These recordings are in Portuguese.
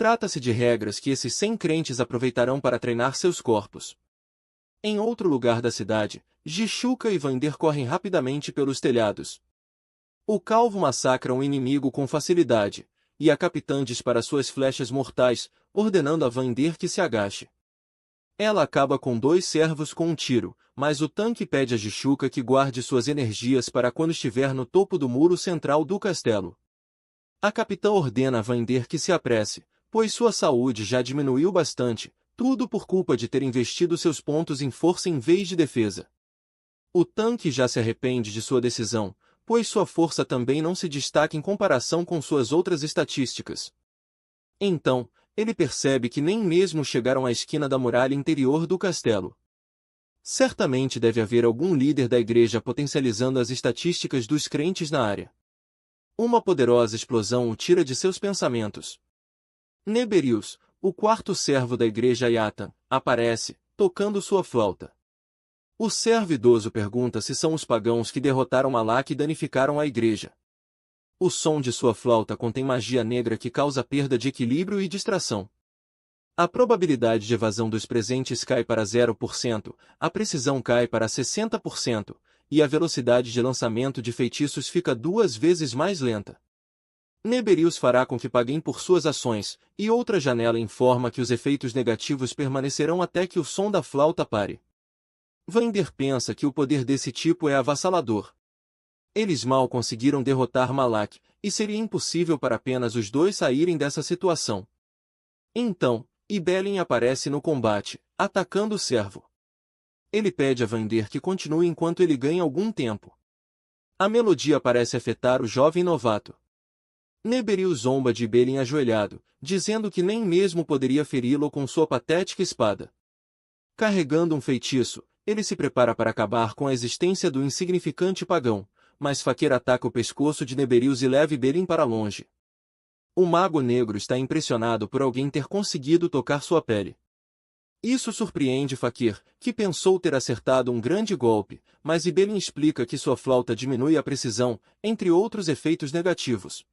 Trata-se de regras que esses 100 crentes aproveitarão para treinar seus corpos. Em outro lugar da cidade, Jichuca e Vander correm rapidamente pelos telhados. O calvo massacra um inimigo com facilidade, e a capitã dispara suas flechas mortais, ordenando a Vander que se agache. Ela acaba com 2 servos com um tiro, mas o tanque pede a Jichuca que guarde suas energias para quando estiver no topo do muro central do castelo. A capitã ordena a Vander que se apresse, pois sua saúde já diminuiu bastante, tudo por culpa de ter investido seus pontos em força em vez de defesa. O tanque já se arrepende de sua decisão, pois sua força também não se destaca em comparação com suas outras estatísticas. Então, ele percebe que nem mesmo chegaram à esquina da muralha interior do castelo. Certamente deve haver algum líder da igreja potencializando as estatísticas dos crentes na área. Uma poderosa explosão o tira de seus pensamentos. Neberius, o quarto servo da igreja Yatan, aparece, tocando sua flauta. O servo idoso pergunta se são os pagãos que derrotaram Malak e danificaram a igreja. O som de sua flauta contém magia negra que causa perda de equilíbrio e distração. A probabilidade de evasão dos presentes cai para 0%, a precisão cai para 60%, e a velocidade de lançamento de feitiços fica 2 vezes mais lenta. Neberius fará com que paguem por suas ações, e outra janela informa que os efeitos negativos permanecerão até que o som da flauta pare. Vander pensa que o poder desse tipo é avassalador. Eles mal conseguiram derrotar Malak, e seria impossível para apenas os 2 saírem dessa situação. Então, Ibelin aparece no combate, atacando o servo. Ele pede a Vander que continue enquanto ele ganha algum tempo. A melodia parece afetar o jovem novato. Neberius zomba de Ibelin ajoelhado, dizendo que nem mesmo poderia feri-lo com sua patética espada. Carregando um feitiço, ele se prepara para acabar com a existência do insignificante pagão, mas Fakir ataca o pescoço de Neberius e leva Ibelin para longe. O mago negro está impressionado por alguém ter conseguido tocar sua pele. Isso surpreende Fakir, que pensou ter acertado um grande golpe, mas Ibelin explica que sua flauta diminui a precisão, entre outros efeitos negativos.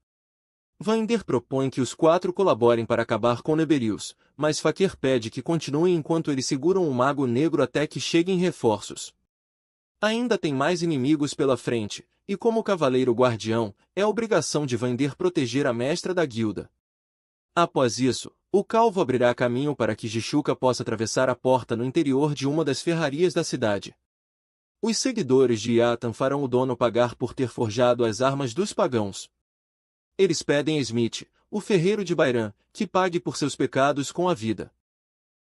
Vander propõe que os 4 colaborem para acabar com Neberius, mas Fakir pede que continuem enquanto eles seguram o mago negro até que cheguem reforços. Ainda tem mais inimigos pela frente, e como cavaleiro guardião, é obrigação de Vander proteger a mestra da guilda. Após isso, o calvo abrirá caminho para que Jichuca possa atravessar a porta no interior de uma das ferrarias da cidade. Os seguidores de Yatan farão o dono pagar por ter forjado as armas dos pagãos. Eles pedem a Smith, o ferreiro de Bairan, que pague por seus pecados com a vida.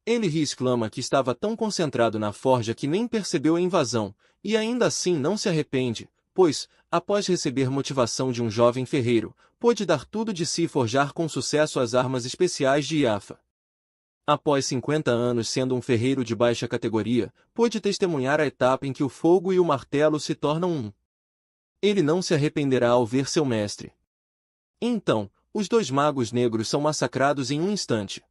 Ele ri e exclama que estava tão concentrado na forja que nem percebeu a invasão, e ainda assim não se arrepende, pois, após receber motivação de um jovem ferreiro, pôde dar tudo de si e forjar com sucesso as armas especiais de Iafa. Após 50 anos sendo um ferreiro de baixa categoria, pôde testemunhar a etapa em que o fogo e o martelo se tornam um. Ele não se arrependerá ao ver seu mestre. Então, os 2 magos negros são massacrados em um instante.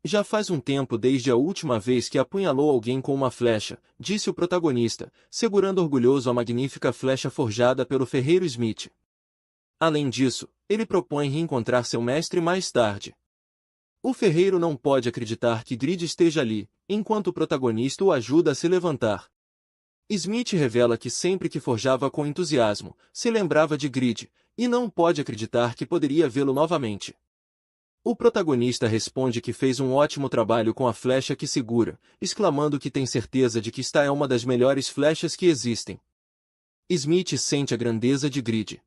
Já faz um tempo desde a última vez que apunhalou alguém com uma flecha, disse o protagonista, segurando orgulhoso a magnífica flecha forjada pelo ferreiro Smith. Além disso, ele propõe reencontrar seu mestre mais tarde. O ferreiro não pode acreditar que Grid esteja ali, enquanto o protagonista o ajuda a se levantar. Smith revela que sempre que forjava com entusiasmo, se lembrava de Grid, e não pode acreditar que poderia vê-lo novamente. O protagonista responde que fez um ótimo trabalho com a flecha que segura, exclamando que tem certeza de que esta é uma das melhores flechas que existem. Smith sente a grandeza de Grid.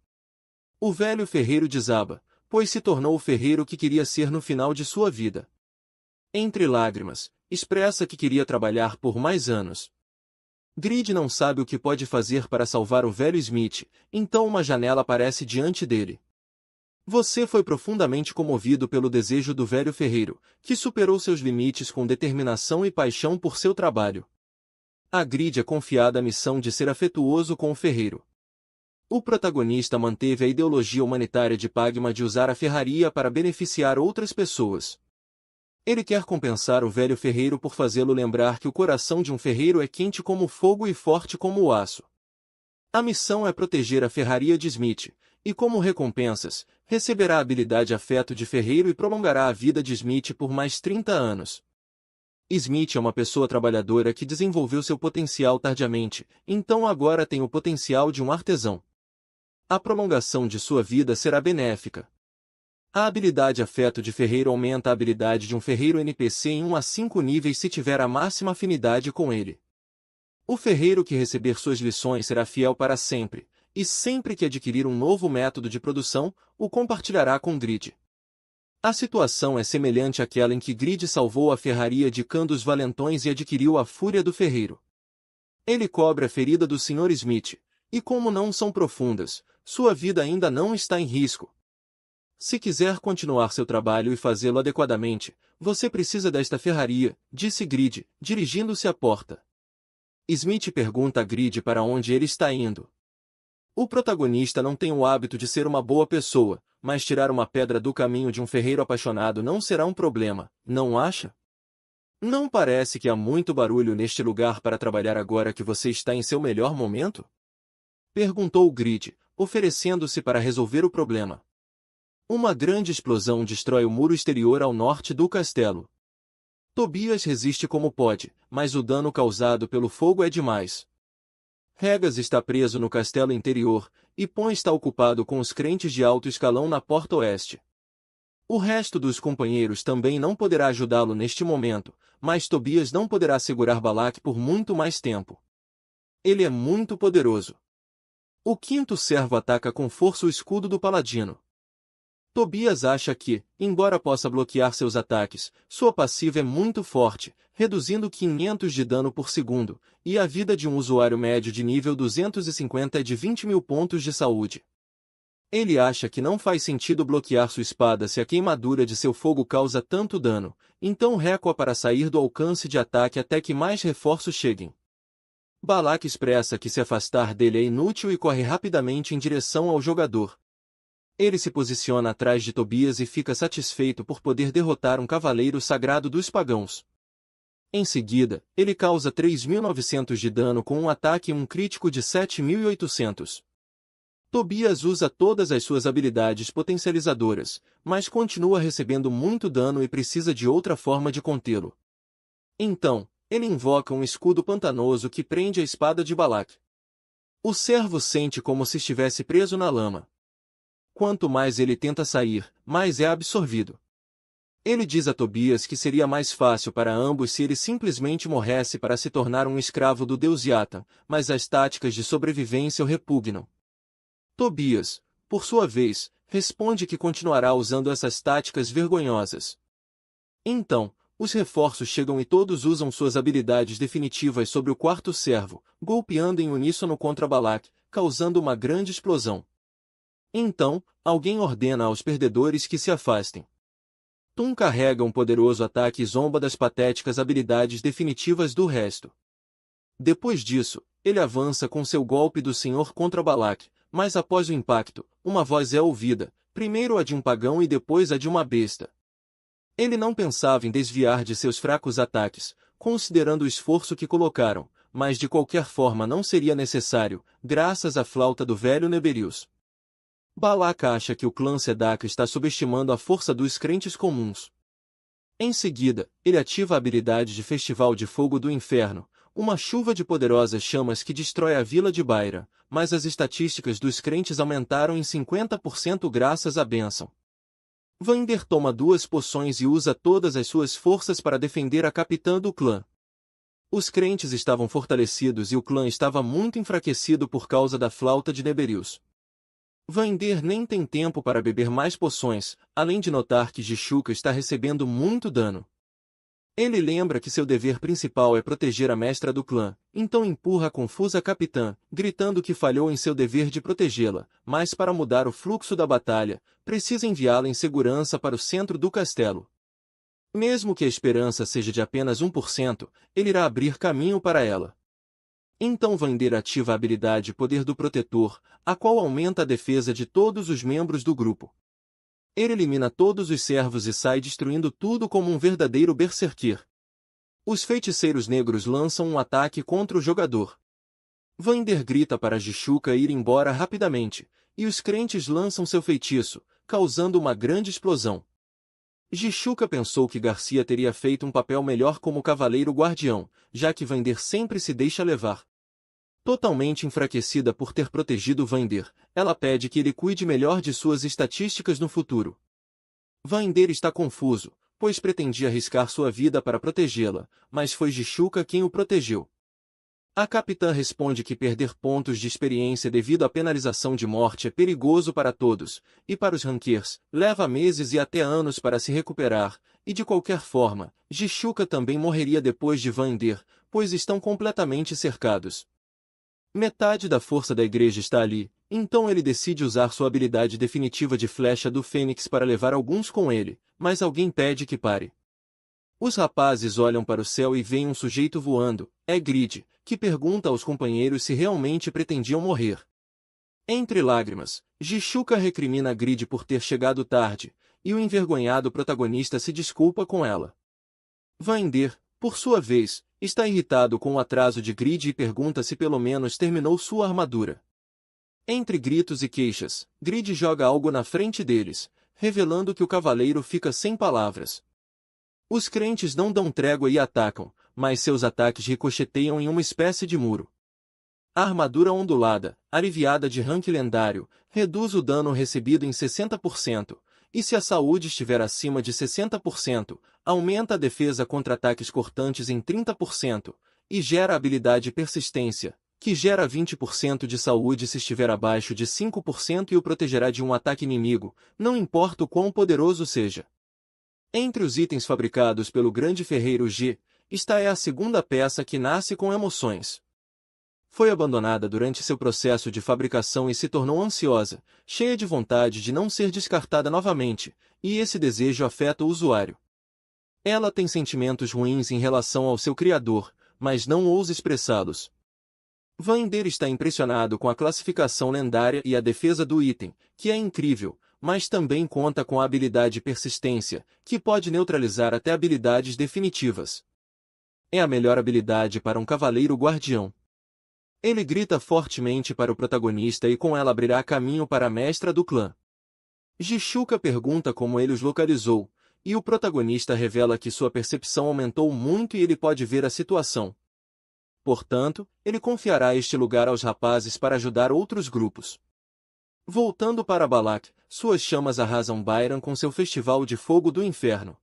O velho ferreiro desaba, pois se tornou o ferreiro que queria ser no final de sua vida. Entre lágrimas, expressa que queria trabalhar por mais anos. Grid não sabe o que pode fazer para salvar o velho Smith, então uma janela aparece diante dele. Você foi profundamente comovido pelo desejo do velho ferreiro, que superou seus limites com determinação e paixão por seu trabalho. A Grid é confiada a missão de ser afetuoso com o ferreiro. O protagonista manteve a ideologia humanitária de Pagma de usar a ferraria para beneficiar outras pessoas. Ele quer compensar o velho ferreiro por fazê-lo lembrar que o coração de um ferreiro é quente como o fogo e forte como o aço. A missão é proteger a ferraria de Smith, e como recompensas, receberá a habilidade Afeto de Ferreiro e prolongará a vida de Smith por mais 30 anos. Smith é uma pessoa trabalhadora que desenvolveu seu potencial tardiamente, então agora tem o potencial de um artesão. A prolongação de sua vida será benéfica. A habilidade Afeto de Ferreiro aumenta a habilidade de um ferreiro NPC em 1 a 5 níveis se tiver a máxima afinidade com ele. O ferreiro que receber suas lições será fiel para sempre, e sempre que adquirir um novo método de produção, o compartilhará com Grid. A situação é semelhante àquela em que Grid salvou a ferraria de Khan dos Valentões e adquiriu a fúria do ferreiro. Ele cobre a ferida do Sr. Smith, e como não são profundas, sua vida ainda não está em risco. Se quiser continuar seu trabalho e fazê-lo adequadamente, você precisa desta ferraria, disse Grid, dirigindo-se à porta. Smith pergunta a Grid para onde ele está indo. O protagonista não tem o hábito de ser uma boa pessoa, mas tirar uma pedra do caminho de um ferreiro apaixonado não será um problema, não acha? Não parece que há muito barulho neste lugar para trabalhar agora que você está em seu melhor momento? Perguntou Grid, oferecendo-se para resolver o problema. Uma grande explosão destrói o muro exterior ao norte do castelo. Tobias resiste como pode, mas o dano causado pelo fogo é demais. Regas está preso no castelo interior, e Pon está ocupado com os crentes de alto escalão na porta oeste. O resto dos companheiros também não poderá ajudá-lo neste momento, mas Tobias não poderá segurar Balak por muito mais tempo. Ele é muito poderoso. O quinto servo ataca com força o escudo do paladino. Tobias acha que, embora possa bloquear seus ataques, sua passiva é muito forte, reduzindo 500 de dano por segundo, e a vida de um usuário médio de nível 250 é de 20.000 pontos de saúde. Ele acha que não faz sentido bloquear sua espada se a queimadura de seu fogo causa tanto dano, então recua para sair do alcance de ataque até que mais reforços cheguem. Balak expressa que se afastar dele é inútil e corre rapidamente em direção ao jogador. Ele se posiciona atrás de Tobias e fica satisfeito por poder derrotar um cavaleiro sagrado dos pagãos. Em seguida, ele causa 3.900 de dano com um ataque e um crítico de 7.800. Tobias usa todas as suas habilidades potencializadoras, mas continua recebendo muito dano e precisa de outra forma de contê-lo. Então, ele invoca um escudo pantanoso que prende a espada de Balak. O servo sente como se estivesse preso na lama. Quanto mais ele tenta sair, mais é absorvido. Ele diz a Tobias que seria mais fácil para ambos se ele simplesmente morresse para se tornar um escravo do deus Yatan, mas as táticas de sobrevivência o repugnam. Tobias, por sua vez, responde que continuará usando essas táticas vergonhosas. Então, os reforços chegam e todos usam suas habilidades definitivas sobre o quarto servo, golpeando em uníssono contra Balak, causando uma grande explosão. Então, alguém ordena aos perdedores que se afastem. Tum carrega um poderoso ataque e zomba das patéticas habilidades definitivas do resto. Depois disso, ele avança com seu golpe do Senhor contra Balak, mas após o impacto, uma voz é ouvida, primeiro a de um pagão e depois a de uma besta. Ele não pensava em desviar de seus fracos ataques, considerando o esforço que colocaram, mas de qualquer forma não seria necessário, graças à flauta do velho Neberius. Balak acha que o clã Sedak está subestimando a força dos crentes comuns. Em seguida, ele ativa a habilidade de Festival de Fogo do Inferno, uma chuva de poderosas chamas que destrói a vila de Baira, mas as estatísticas dos crentes aumentaram em 50% graças à bênção. Vander toma 2 poções e usa todas as suas forças para defender a capitã do clã. Os crentes estavam fortalecidos e o clã estava muito enfraquecido por causa da flauta de Neberius. Vander nem tem tempo para beber mais poções, além de notar que Jishuka está recebendo muito dano. Ele lembra que seu dever principal é proteger a mestra do clã, então empurra a confusa capitã, gritando que falhou em seu dever de protegê-la, mas para mudar o fluxo da batalha, precisa enviá-la em segurança para o centro do castelo. Mesmo que a esperança seja de apenas 1%, ele irá abrir caminho para ela. Então Vander ativa a habilidade Poder do Protetor, a qual aumenta a defesa de todos os membros do grupo. Ele elimina todos os servos e sai destruindo tudo como um verdadeiro berserker. Os feiticeiros negros lançam um ataque contra o jogador. Vander grita para Jishuka ir embora rapidamente, e os crentes lançam seu feitiço, causando uma grande explosão. Jichuca pensou que Garcia teria feito um papel melhor como cavaleiro guardião, já que Vander sempre se deixa levar. Totalmente enfraquecida por ter protegido Vander, ela pede que ele cuide melhor de suas estatísticas no futuro. Vander está confuso, pois pretendia arriscar sua vida para protegê-la, mas foi Jichuca quem o protegeu. A capitã responde que perder pontos de experiência devido à penalização de morte é perigoso para todos, e para os rankers, leva meses e até anos para se recuperar, e de qualquer forma, Jichuca também morreria depois de Vander, pois estão completamente cercados. Metade da força da igreja está ali, então ele decide usar sua habilidade definitiva de flecha do Fênix para levar alguns com ele, mas alguém pede que pare. Os rapazes olham para o céu e veem um sujeito voando, é Grid, que pergunta aos companheiros se realmente pretendiam morrer. Entre lágrimas, Jichuca recrimina Grid por ter chegado tarde, e o envergonhado protagonista se desculpa com ela. Vander, por sua vez, está irritado com o atraso de Grid e pergunta se pelo menos terminou sua armadura. Entre gritos e queixas, Grid joga algo na frente deles, revelando que o cavaleiro fica sem palavras. Os crentes não dão trégua e atacam, mas seus ataques ricocheteiam em uma espécie de muro. A armadura ondulada, aliviada de rank lendário, reduz o dano recebido em 60%, e se a saúde estiver acima de 60%, aumenta a defesa contra ataques cortantes em 30%, e gera a habilidade Persistência, que gera 20% de saúde se estiver abaixo de 5% e o protegerá de um ataque inimigo, não importa o quão poderoso seja. Entre os itens fabricados pelo grande ferreiro G, esta é a segunda peça que nasce com emoções. Foi abandonada durante seu processo de fabricação e se tornou ansiosa, cheia de vontade de não ser descartada novamente, e esse desejo afeta o usuário. Ela tem sentimentos ruins em relação ao seu criador, mas não ousa expressá-los. Vander está impressionado com a classificação lendária e a defesa do item, que é incrível, mas também conta com a habilidade Persistência, que pode neutralizar até habilidades definitivas. É a melhor habilidade para um cavaleiro guardião. Ele grita fortemente para o protagonista e com ela abrirá caminho para a mestra do clã. Jichuca pergunta como ele os localizou, e o protagonista revela que sua percepção aumentou muito e ele pode ver a situação. Portanto, ele confiará este lugar aos rapazes para ajudar outros grupos. Voltando para Balak, suas chamas arrasam Byron com seu festival de fogo do inferno.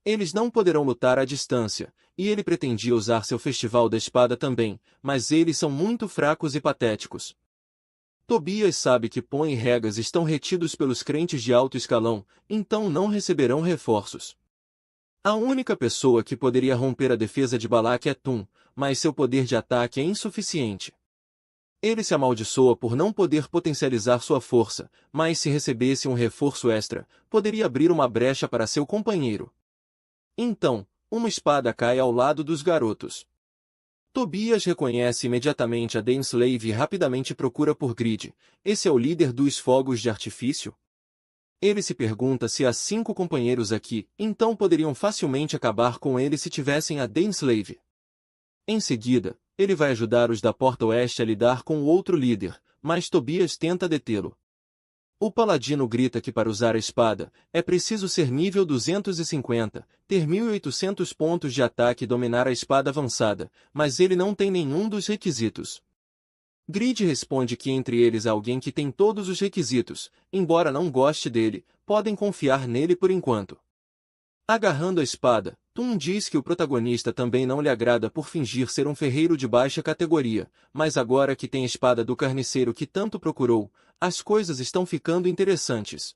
Eles não poderão lutar à distância, e ele pretendia usar seu festival da espada também, mas eles são muito fracos e patéticos. Tobias sabe que Pon e Regas estão retidos pelos crentes de alto escalão, então não receberão reforços. A única pessoa que poderia romper a defesa de Balak é Tum, mas seu poder de ataque é insuficiente. Ele se amaldiçoa por não poder potencializar sua força, mas se recebesse um reforço extra, poderia abrir uma brecha para seu companheiro. Então, uma espada cai ao lado dos garotos. Tobias reconhece imediatamente a Dainsleif e rapidamente procura por Grid. Esse é o líder dos fogos de artifício? Ele se pergunta se há 5 companheiros aqui, então poderiam facilmente acabar com ele se tivessem a Dainsleif. Em seguida, ele vai ajudar os da Porta Oeste a lidar com o outro líder, mas Tobias tenta detê-lo. O paladino grita que para usar a espada, é preciso ser nível 250, ter 1800 pontos de ataque e dominar a espada avançada, mas ele não tem nenhum dos requisitos. Grid responde que entre eles há alguém que tem todos os requisitos, embora não goste dele, podem confiar nele por enquanto. Agarrando a espada, Tum diz que o protagonista também não lhe agrada por fingir ser um ferreiro de baixa categoria, mas agora que tem a espada do carniceiro que tanto procurou, as coisas estão ficando interessantes.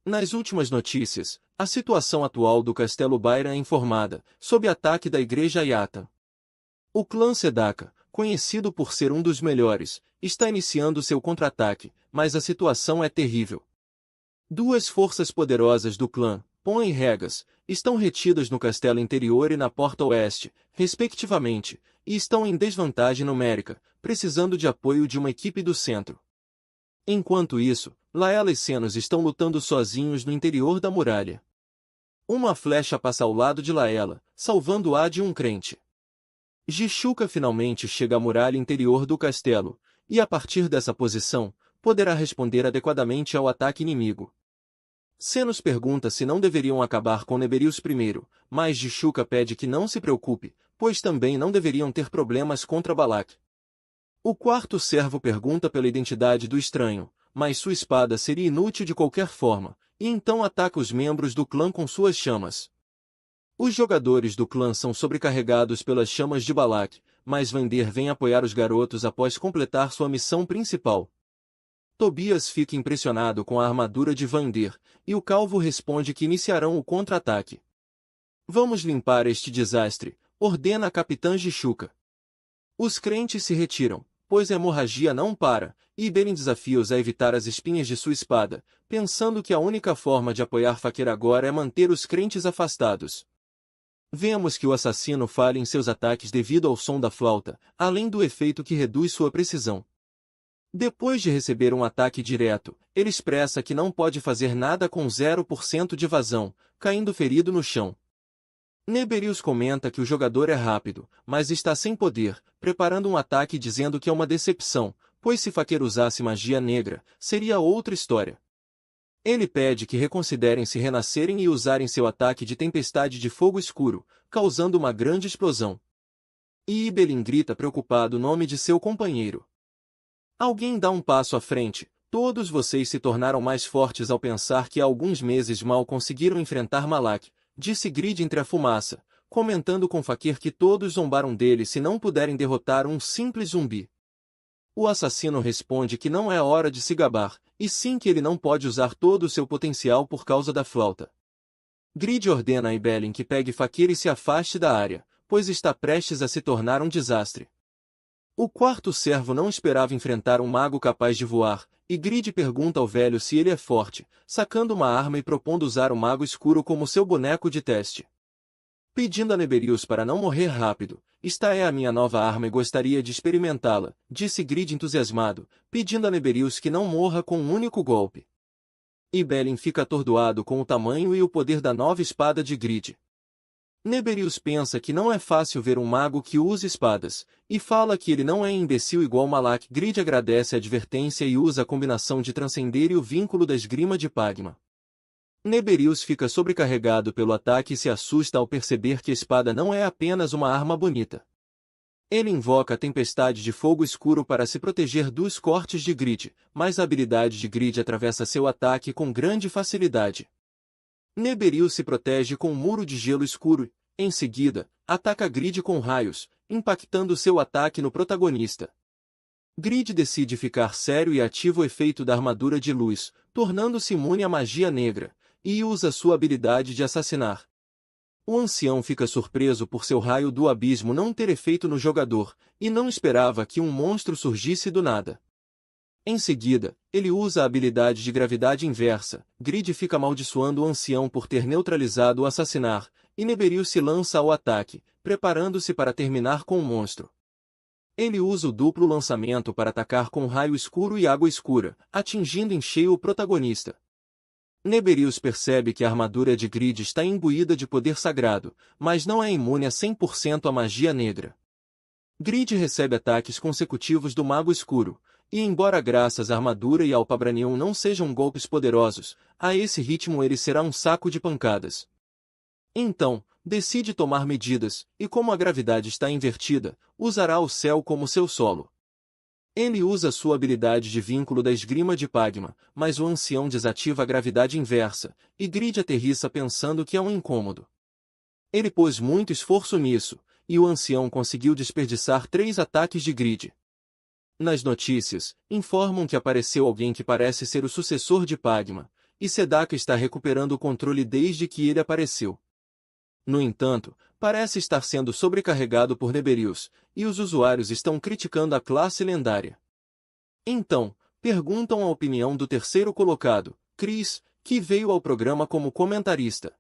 Nas últimas notícias, a situação atual do Castelo Byron é informada, sob ataque da Igreja Ayata. O clã Sedaka, conhecido por ser um dos melhores, está iniciando seu contra-ataque, mas a situação é terrível. 2 forças poderosas do clã, Pon e Regas, estão retidas no castelo interior e na porta oeste, respectivamente, e estão em desvantagem numérica, precisando de apoio de uma equipe do centro. Enquanto isso, Laela e Senos estão lutando sozinhos no interior da muralha. Uma flecha passa ao lado de Laela, salvando-a de um crente. Jichuca finalmente chega à muralha interior do castelo, e a partir dessa posição, poderá responder adequadamente ao ataque inimigo. Xenos pergunta se não deveriam acabar com Neberius primeiro, mas Jishuka pede que não se preocupe, pois também não deveriam ter problemas contra Balak. O quarto servo pergunta pela identidade do estranho, mas sua espada seria inútil de qualquer forma, e então ataca os membros do clã com suas chamas. Os jogadores do clã são sobrecarregados pelas chamas de Balak, mas Vander vem apoiar os garotos após completar sua missão principal. Tobias fica impressionado com a armadura de Vander, e o calvo responde que iniciarão o contra-ataque. Vamos limpar este desastre, ordena a capitã Jishuka. Os crentes se retiram, pois a hemorragia não para, e Ibelin desafia-os a evitar as espinhas de sua espada, pensando que a única forma de apoiar Fakir agora é manter os crentes afastados. Vemos que o assassino falha em seus ataques devido ao som da flauta, além do efeito que reduz sua precisão. Depois de receber um ataque direto, ele expressa que não pode fazer nada com 0% de vazão, caindo ferido no chão. Neberius comenta que o jogador é rápido, mas está sem poder, preparando um ataque dizendo que é uma decepção, pois se Fakir usasse magia negra, seria outra história. Ele pede que reconsiderem se renascerem e usarem seu ataque de tempestade de fogo escuro, causando uma grande explosão. E Ibelin grita preocupado o nome de seu companheiro. Alguém dá um passo à frente. Todos vocês se tornaram mais fortes ao pensar que há alguns meses mal conseguiram enfrentar Malak, disse Grid entre a fumaça, comentando com Fakir que todos zombaram dele se não puderem derrotar um simples zumbi. O assassino responde que não é hora de se gabar, e sim que ele não pode usar todo o seu potencial por causa da flauta. Grid ordena a Ibelin que pegue Fakir e se afaste da área, pois está prestes a se tornar um desastre. O quarto servo não esperava enfrentar um mago capaz de voar, e Grid pergunta ao velho se ele é forte, sacando uma arma e propondo usar o mago escuro como seu boneco de teste. Pedindo a Neberius para não morrer rápido, esta é a minha nova arma e gostaria de experimentá-la, disse Grid entusiasmado, pedindo a Neberius que não morra com um único golpe. Ibelin fica atordoado com o tamanho e o poder da nova espada de Grid. Neberius pensa que não é fácil ver um mago que usa espadas, e fala que ele não é imbecil igual Malak. Grid agradece a advertência e usa a combinação de transcender e o vínculo da esgrima de Pagma. Neberius fica sobrecarregado pelo ataque e se assusta ao perceber que a espada não é apenas uma arma bonita. Ele invoca a tempestade de fogo escuro para se proteger dos cortes de Grid, mas a habilidade de Grid atravessa seu ataque com grande facilidade. Neberius se protege com um muro de gelo escuro e, em seguida, ataca Grid com raios, impactando seu ataque no protagonista. Grid decide ficar sério e ativa o efeito da armadura de luz, tornando-se imune à magia negra, e usa sua habilidade de assassinar. O ancião fica surpreso por seu raio do abismo não ter efeito no jogador, e não esperava que um monstro surgisse do nada. Em seguida, ele usa a habilidade de gravidade inversa. Grid fica amaldiçoando o ancião por ter neutralizado o assassinar, e Neberius se lança ao ataque, preparando-se para terminar com o monstro. Ele usa o duplo lançamento para atacar com raio escuro e água escura, atingindo em cheio o protagonista. Neberius percebe que a armadura de Grid está imbuída de poder sagrado, mas não é imune a 100% à magia negra. Grid recebe ataques consecutivos do Mago Escuro, e embora graças à armadura e ao Pabranium não sejam golpes poderosos, a esse ritmo ele será um saco de pancadas. Então, decide tomar medidas, e como a gravidade está invertida, usará o céu como seu solo. Ele usa sua habilidade de vínculo da esgrima de Pagma, mas o ancião desativa a gravidade inversa, e Grid aterrissa pensando que é um incômodo. Ele pôs muito esforço nisso, e o ancião conseguiu desperdiçar 3 ataques de Grid. Nas notícias, informam que apareceu alguém que parece ser o sucessor de Pagma, e Sedaka está recuperando o controle desde que ele apareceu. No entanto, parece estar sendo sobrecarregado por Neberius, e os usuários estão criticando a classe lendária. Então, perguntam a opinião do terceiro colocado, Chris, que veio ao programa como comentarista.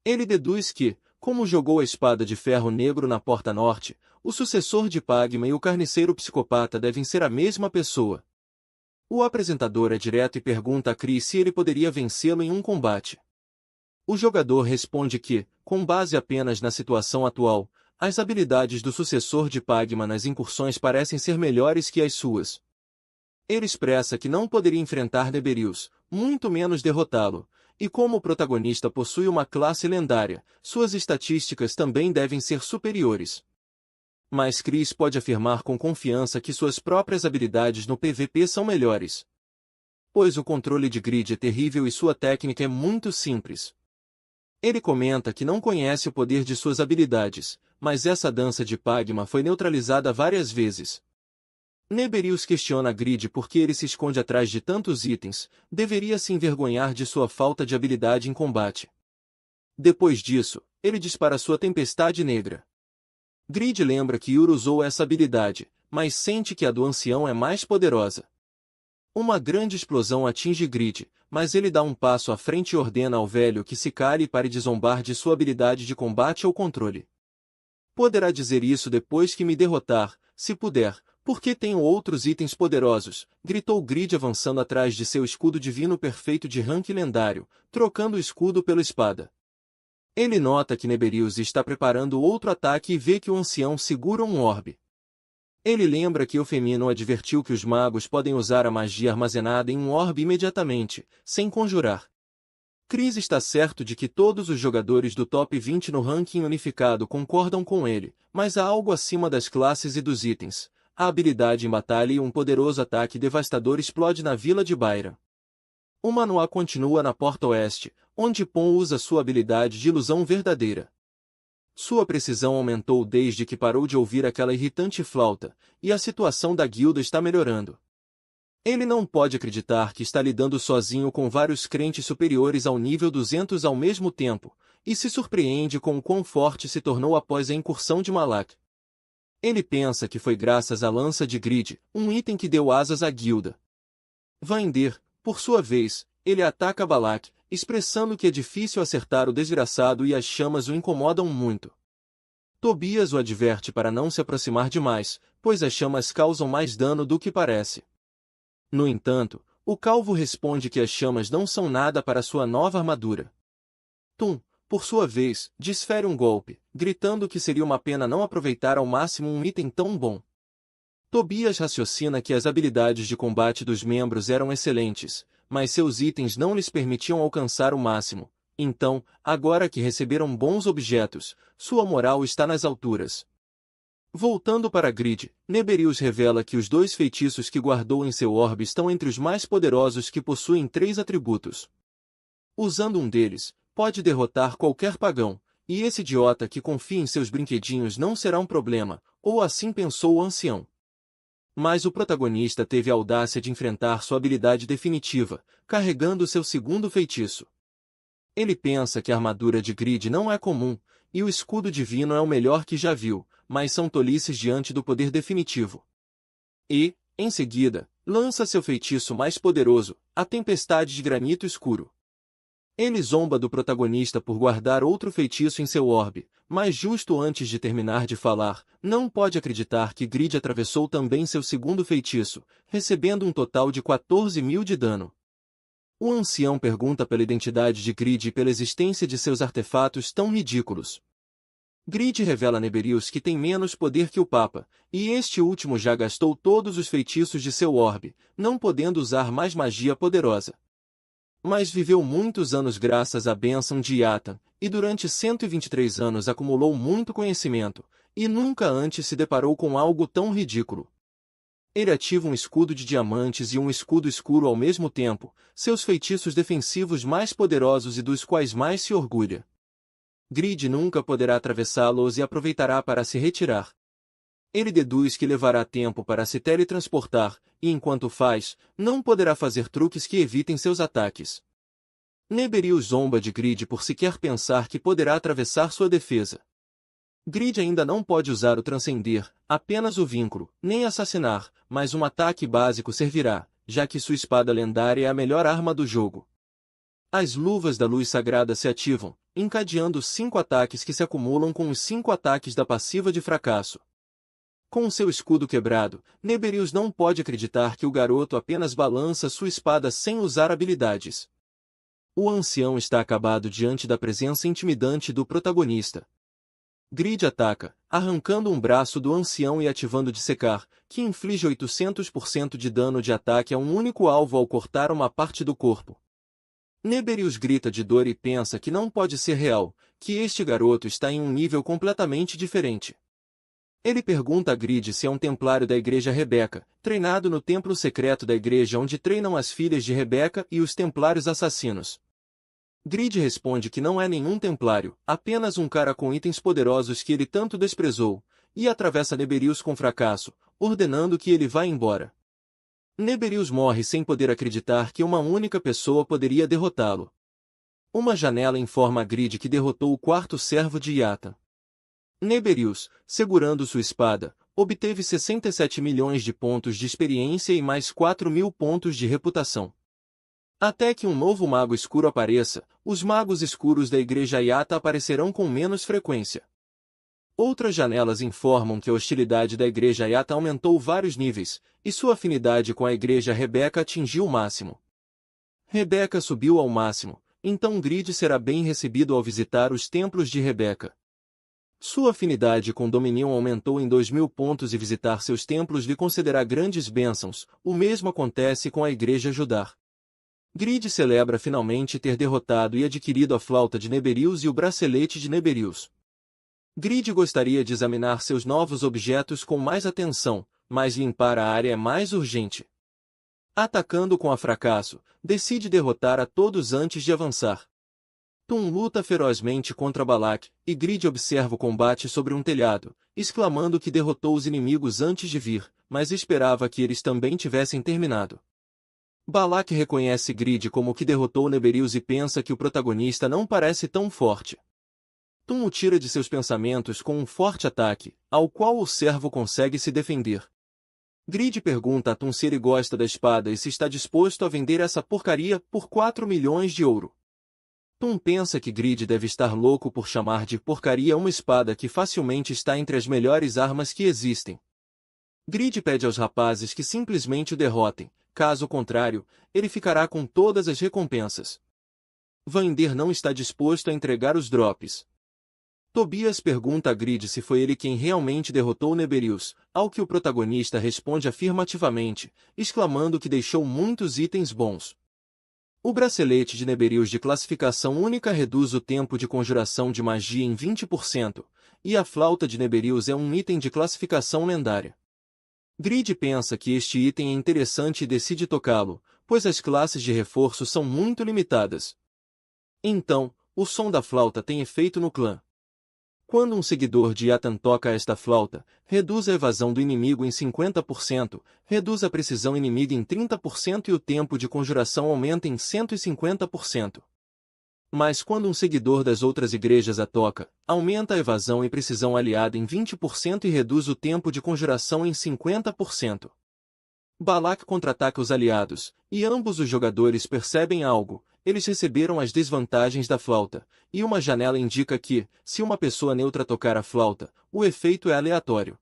Ele deduz que, como jogou a espada de ferro negro na porta norte, o sucessor de Pagma e o carniceiro psicopata devem ser a mesma pessoa. O apresentador é direto e pergunta a Chris se ele poderia vencê-lo em um combate. O jogador responde que, com base apenas na situação atual, as habilidades do sucessor de Pagma nas incursões parecem ser melhores que as suas. Ele expressa que não poderia enfrentar Neberius, muito menos derrotá-lo, e como o protagonista possui uma classe lendária, suas estatísticas também devem ser superiores. Mas Chris pode afirmar com confiança que suas próprias habilidades no PVP são melhores. Pois o controle de grid é terrível e sua técnica é muito simples. Ele comenta que não conhece o poder de suas habilidades, mas essa dança de Pagma foi neutralizada várias vezes. Neberius questiona Grid porque ele se esconde atrás de tantos itens, deveria se envergonhar de sua falta de habilidade em combate. Depois disso, ele dispara sua Tempestade Negra. Grid lembra que Yura usou essa habilidade, mas sente que a do ancião é mais poderosa. Uma grande explosão atinge Grid, mas ele dá um passo à frente e ordena ao velho que se cale e pare de zombar de sua habilidade de combate ou controle. Poderá dizer isso depois que me derrotar, se puder, porque tenho outros itens poderosos, gritou Grid avançando atrás de seu escudo divino perfeito de rank lendário, trocando o escudo pela espada. Ele nota que Neberius está preparando outro ataque e vê que o ancião segura um orbe. Ele lembra que Eufemino advertiu que os magos podem usar a magia armazenada em um orbe imediatamente, sem conjurar. Chris está certo de que todos os jogadores do top 20 no ranking unificado concordam com ele, mas há algo acima das classes e dos itens. A habilidade em batalha e um poderoso ataque devastador explode na vila de Byron. O Manoá continua na porta oeste, onde Pon usa sua habilidade de ilusão verdadeira. Sua precisão aumentou desde que parou de ouvir aquela irritante flauta, e a situação da guilda está melhorando. Ele não pode acreditar que está lidando sozinho com vários crentes superiores ao nível 200 ao mesmo tempo, e se surpreende com o quão forte se tornou após a incursão de Malak. Ele pensa que foi graças à lança de Grid, um item que deu asas à guilda. Vander, por sua vez, ele ataca Balak, expressando que é difícil acertar o desgraçado e as chamas o incomodam muito. Tobias o adverte para não se aproximar demais, pois as chamas causam mais dano do que parece. No entanto, o calvo responde que as chamas não são nada para sua nova armadura. Tum, por sua vez, desfere um golpe, gritando que seria uma pena não aproveitar ao máximo um item tão bom. Tobias raciocina que as habilidades de combate dos membros eram excelentes, mas seus itens não lhes permitiam alcançar o máximo. Então, agora que receberam bons objetos, sua moral está nas alturas. Voltando para Grid, Neberius revela que os 2 feitiços que guardou em seu orbe estão entre os mais poderosos que possuem 3 atributos. Usando um deles, pode derrotar qualquer pagão, e esse idiota que confia em seus brinquedinhos não será um problema, ou assim pensou o ancião. Mas o protagonista teve a audácia de enfrentar sua habilidade definitiva, carregando seu segundo feitiço. Ele pensa que a armadura de Grid não é comum, e o escudo divino é o melhor que já viu, mas são tolices diante do poder definitivo. E, em seguida, lança seu feitiço mais poderoso, a Tempestade de Granito Escuro. Ele zomba do protagonista por guardar outro feitiço em seu orbe, mas justo antes de terminar de falar, não pode acreditar que Grid atravessou também seu segundo feitiço, recebendo um total de 14.000 de dano. O ancião pergunta pela identidade de Grid e pela existência de seus artefatos tão ridículos. Grid revela a Neberius que tem menos poder que o Papa, e este último já gastou todos os feitiços de seu orbe, não podendo usar mais magia poderosa. Mas viveu muitos anos graças à bênção de Yatan, e durante 123 anos acumulou muito conhecimento, e nunca antes se deparou com algo tão ridículo. Ele ativa um escudo de diamantes e um escudo escuro ao mesmo tempo, seus feitiços defensivos mais poderosos e dos quais mais se orgulha. Grid nunca poderá atravessá-los e aproveitará para se retirar. Ele deduz que levará tempo para se teletransportar, e enquanto faz, não poderá fazer truques que evitem seus ataques. Neberius zomba de Grid por sequer pensar que poderá atravessar sua defesa. Grid ainda não pode usar o Transcender, apenas o vínculo, nem assassinar, mas um ataque básico servirá, já que sua espada lendária é a melhor arma do jogo. As luvas da luz sagrada se ativam, encadeando 5 ataques que se acumulam com os 5 ataques da passiva de fracasso. Com seu escudo quebrado, Neberius não pode acreditar que o garoto apenas balança sua espada sem usar habilidades. O ancião está acabado diante da presença intimidante do protagonista. Grid ataca, arrancando um braço do ancião e ativando Dissecar, que inflige 800% de dano de ataque a um único alvo ao cortar uma parte do corpo. Neberius grita de dor e pensa que não pode ser real, que este garoto está em um nível completamente diferente. Ele pergunta a Grid se é um templário da igreja Rebeca, treinado no templo secreto da igreja onde treinam as filhas de Rebeca e os templários assassinos. Grid responde que não é nenhum templário, apenas um cara com itens poderosos que ele tanto desprezou, e atravessa Neberius com fracasso, ordenando que ele vá embora. Neberius morre sem poder acreditar que uma única pessoa poderia derrotá-lo. Uma janela informa a Grid que derrotou o quarto servo de Yata. Neberius, segurando sua espada, obteve 67 milhões de pontos de experiência e mais 4.000 pontos de reputação. Até que um novo mago escuro apareça, os magos escuros da igreja Yata aparecerão com menos frequência. Outras janelas informam que a hostilidade da igreja Yata aumentou vários níveis, e sua afinidade com a igreja Rebeca atingiu o máximo. Rebeca subiu ao máximo, então Grid será bem recebido ao visitar os templos de Rebeca. Sua afinidade com Dominion aumentou em 2.000 pontos e visitar seus templos lhe concederá grandes bênçãos, o mesmo acontece com a igreja Judar. Grid celebra finalmente ter derrotado e adquirido a flauta de Neberius e o bracelete de Neberius. Grid gostaria de examinar seus novos objetos com mais atenção, mas limpar a área é mais urgente. Atacando com a fracasso, decide derrotar a todos antes de avançar. Tum luta ferozmente contra Balak, e Grid observa o combate sobre um telhado, exclamando que derrotou os inimigos antes de vir, mas esperava que eles também tivessem terminado. Balak reconhece Grid como que derrotou Neberius e pensa que o protagonista não parece tão forte. Tum o tira de seus pensamentos com um forte ataque, ao qual o servo consegue se defender. Grid pergunta a Tum se ele gosta da espada e se está disposto a vender essa porcaria por 4 milhões de ouro. Tum pensa que Grid deve estar louco por chamar de porcaria uma espada que facilmente está entre as melhores armas que existem. Grid pede aos rapazes que simplesmente o derrotem, caso contrário, ele ficará com todas as recompensas. Vander não está disposto a entregar os drops. Tobias pergunta a Grid se foi ele quem realmente derrotou Neberius, ao que o protagonista responde afirmativamente, exclamando que deixou muitos itens bons. O bracelete de Neberius de classificação única reduz o tempo de conjuração de magia em 20%, e a flauta de Neberius é um item de classificação lendária. Grid pensa que este item é interessante e decide tocá-lo, pois as classes de reforço são muito limitadas. Então, o som da flauta tem efeito no clã. Quando um seguidor de Yatan toca esta flauta, reduz a evasão do inimigo em 50%, reduz a precisão inimiga em 30% e o tempo de conjuração aumenta em 150%. Mas quando um seguidor das outras igrejas a toca, aumenta a evasão e precisão aliada em 20% e reduz o tempo de conjuração em 50%. Balak contra-ataca os aliados, e ambos os jogadores percebem algo. Eles receberam as desvantagens da flauta, e uma janela indica que, se uma pessoa neutra tocar a flauta, o efeito é aleatório.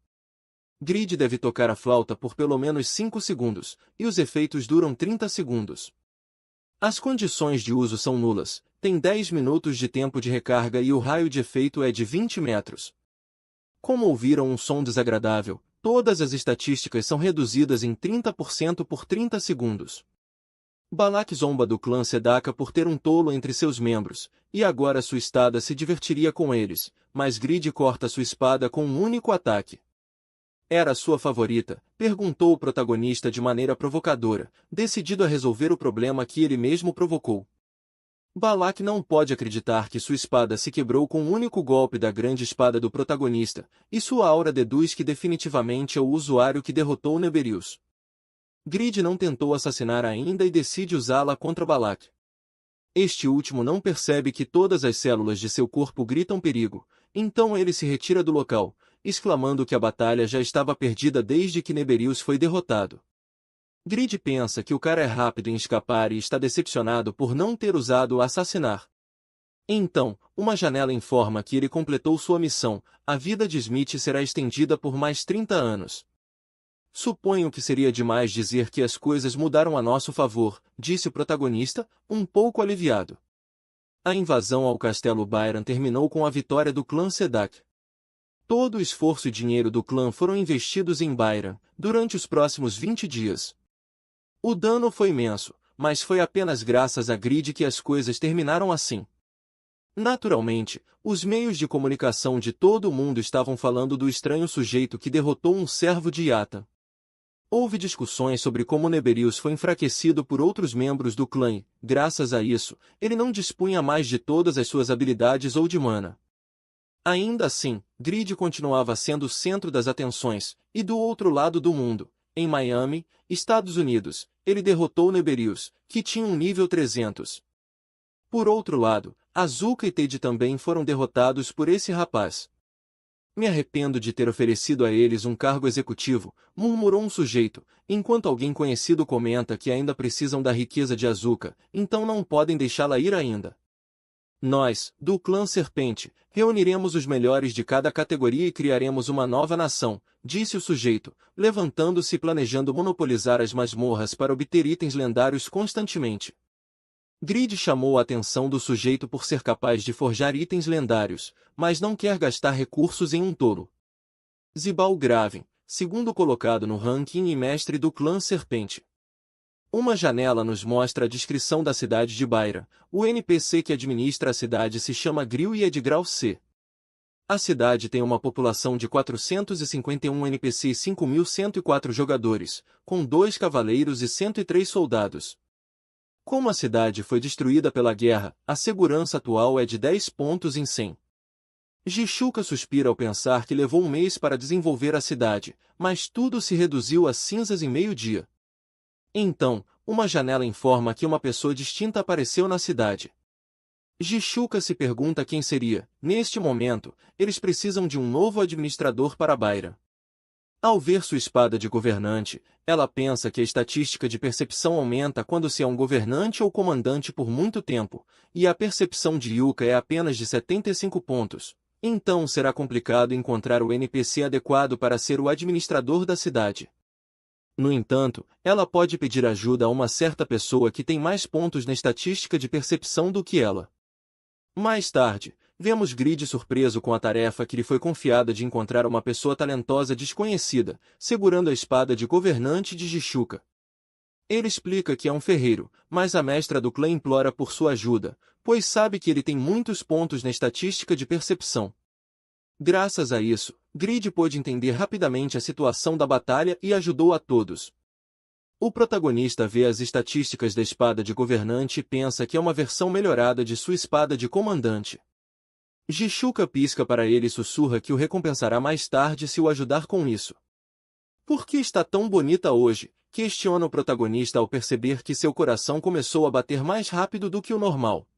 Grid deve tocar a flauta por pelo menos 5 segundos, e os efeitos duram 30 segundos. As condições de uso são nulas, tem 10 minutos de tempo de recarga e o raio de efeito é de 20 metros. Como ouviram um som desagradável, todas as estatísticas são reduzidas em 30% por 30 segundos. Balak zomba do clã Sedaka por ter um tolo entre seus membros, e agora sua espada se divertiria com eles, mas Grid corta sua espada com um único ataque. Era a sua favorita? Perguntou o protagonista de maneira provocadora, decidido a resolver o problema que ele mesmo provocou. Balak não pode acreditar que sua espada se quebrou com um único golpe da grande espada do protagonista, e sua aura deduz que definitivamente é o usuário que derrotou Neberius. Grid não tentou assassinar ainda e decide usá-la contra Balak. Este último não percebe que todas as células de seu corpo gritam perigo, então ele se retira do local, exclamando que a batalha já estava perdida desde que Neberius foi derrotado. Grid pensa que o cara é rápido em escapar e está decepcionado por não ter usado o assassinar. Então, uma janela informa que ele completou sua missão, a vida de Smith será estendida por mais 30 anos. Suponho que seria demais dizer que as coisas mudaram a nosso favor, disse o protagonista, um pouco aliviado. A invasão ao castelo Byron terminou com a vitória do clã Sedak. Todo o esforço e dinheiro do clã foram investidos em Byron durante os próximos 20 dias. O dano foi imenso, mas foi apenas graças a Grid que as coisas terminaram assim. Naturalmente, os meios de comunicação de todo o mundo estavam falando do estranho sujeito que derrotou um servo de Yata. Houve discussões sobre como Neberius foi enfraquecido por outros membros do clã e, graças a isso, ele não dispunha mais de todas as suas habilidades ou de mana. Ainda assim, Grid continuava sendo o centro das atenções, e do outro lado do mundo, em Miami, Estados Unidos, ele derrotou Neberius, que tinha um nível 300. Por outro lado, Azuka e Tade também foram derrotados por esse rapaz. Me arrependo de ter oferecido a eles um cargo executivo, murmurou um sujeito, enquanto alguém conhecido comenta que ainda precisam da riqueza de Azuka, então não podem deixá-la ir ainda. Nós, do clã Serpente, reuniremos os melhores de cada categoria e criaremos uma nova nação, disse o sujeito, levantando-se e planejando monopolizar as masmorras para obter itens lendários constantemente. Grid chamou a atenção do sujeito por ser capaz de forjar itens lendários, mas não quer gastar recursos em um tolo. Zibal Graven, segundo colocado no ranking e mestre do clã Serpente. Uma janela nos mostra a descrição da cidade de Byron. O NPC que administra a cidade se chama Grill e é de grau C. A cidade tem uma população de 451 NPC e 5.104 jogadores, com 2 cavaleiros e 103 soldados. Como a cidade foi destruída pela guerra, a segurança atual é de 10 pontos em 100. Jishuka suspira ao pensar que levou um mês para desenvolver a cidade, mas tudo se reduziu a cinzas em meio-dia. Então, uma janela informa que uma pessoa distinta apareceu na cidade. Jishuka se pergunta quem seria. Neste momento, eles precisam de um novo administrador para Byron. Ao ver sua espada de governante, ela pensa que a estatística de percepção aumenta quando se é um governante ou comandante por muito tempo, e a percepção de Yuka é apenas de 75 pontos. Então será complicado encontrar o NPC adequado para ser o administrador da cidade. No entanto, ela pode pedir ajuda a uma certa pessoa que tem mais pontos na estatística de percepção do que ela. Mais tarde, vemos Grid surpreso com a tarefa que lhe foi confiada de encontrar uma pessoa talentosa desconhecida, segurando a espada de governante de Jishuka. Ele explica que é um ferreiro, mas a mestra do clã implora por sua ajuda, pois sabe que ele tem muitos pontos na estatística de percepção. Graças a isso, Grid pôde entender rapidamente a situação da batalha e ajudou a todos. O protagonista vê as estatísticas da espada de governante e pensa que é uma versão melhorada de sua espada de comandante. Jishuka pisca para ele e sussurra que o recompensará mais tarde se o ajudar com isso. Por que está tão bonita hoje? Questiona o protagonista ao perceber que seu coração começou a bater mais rápido do que o normal.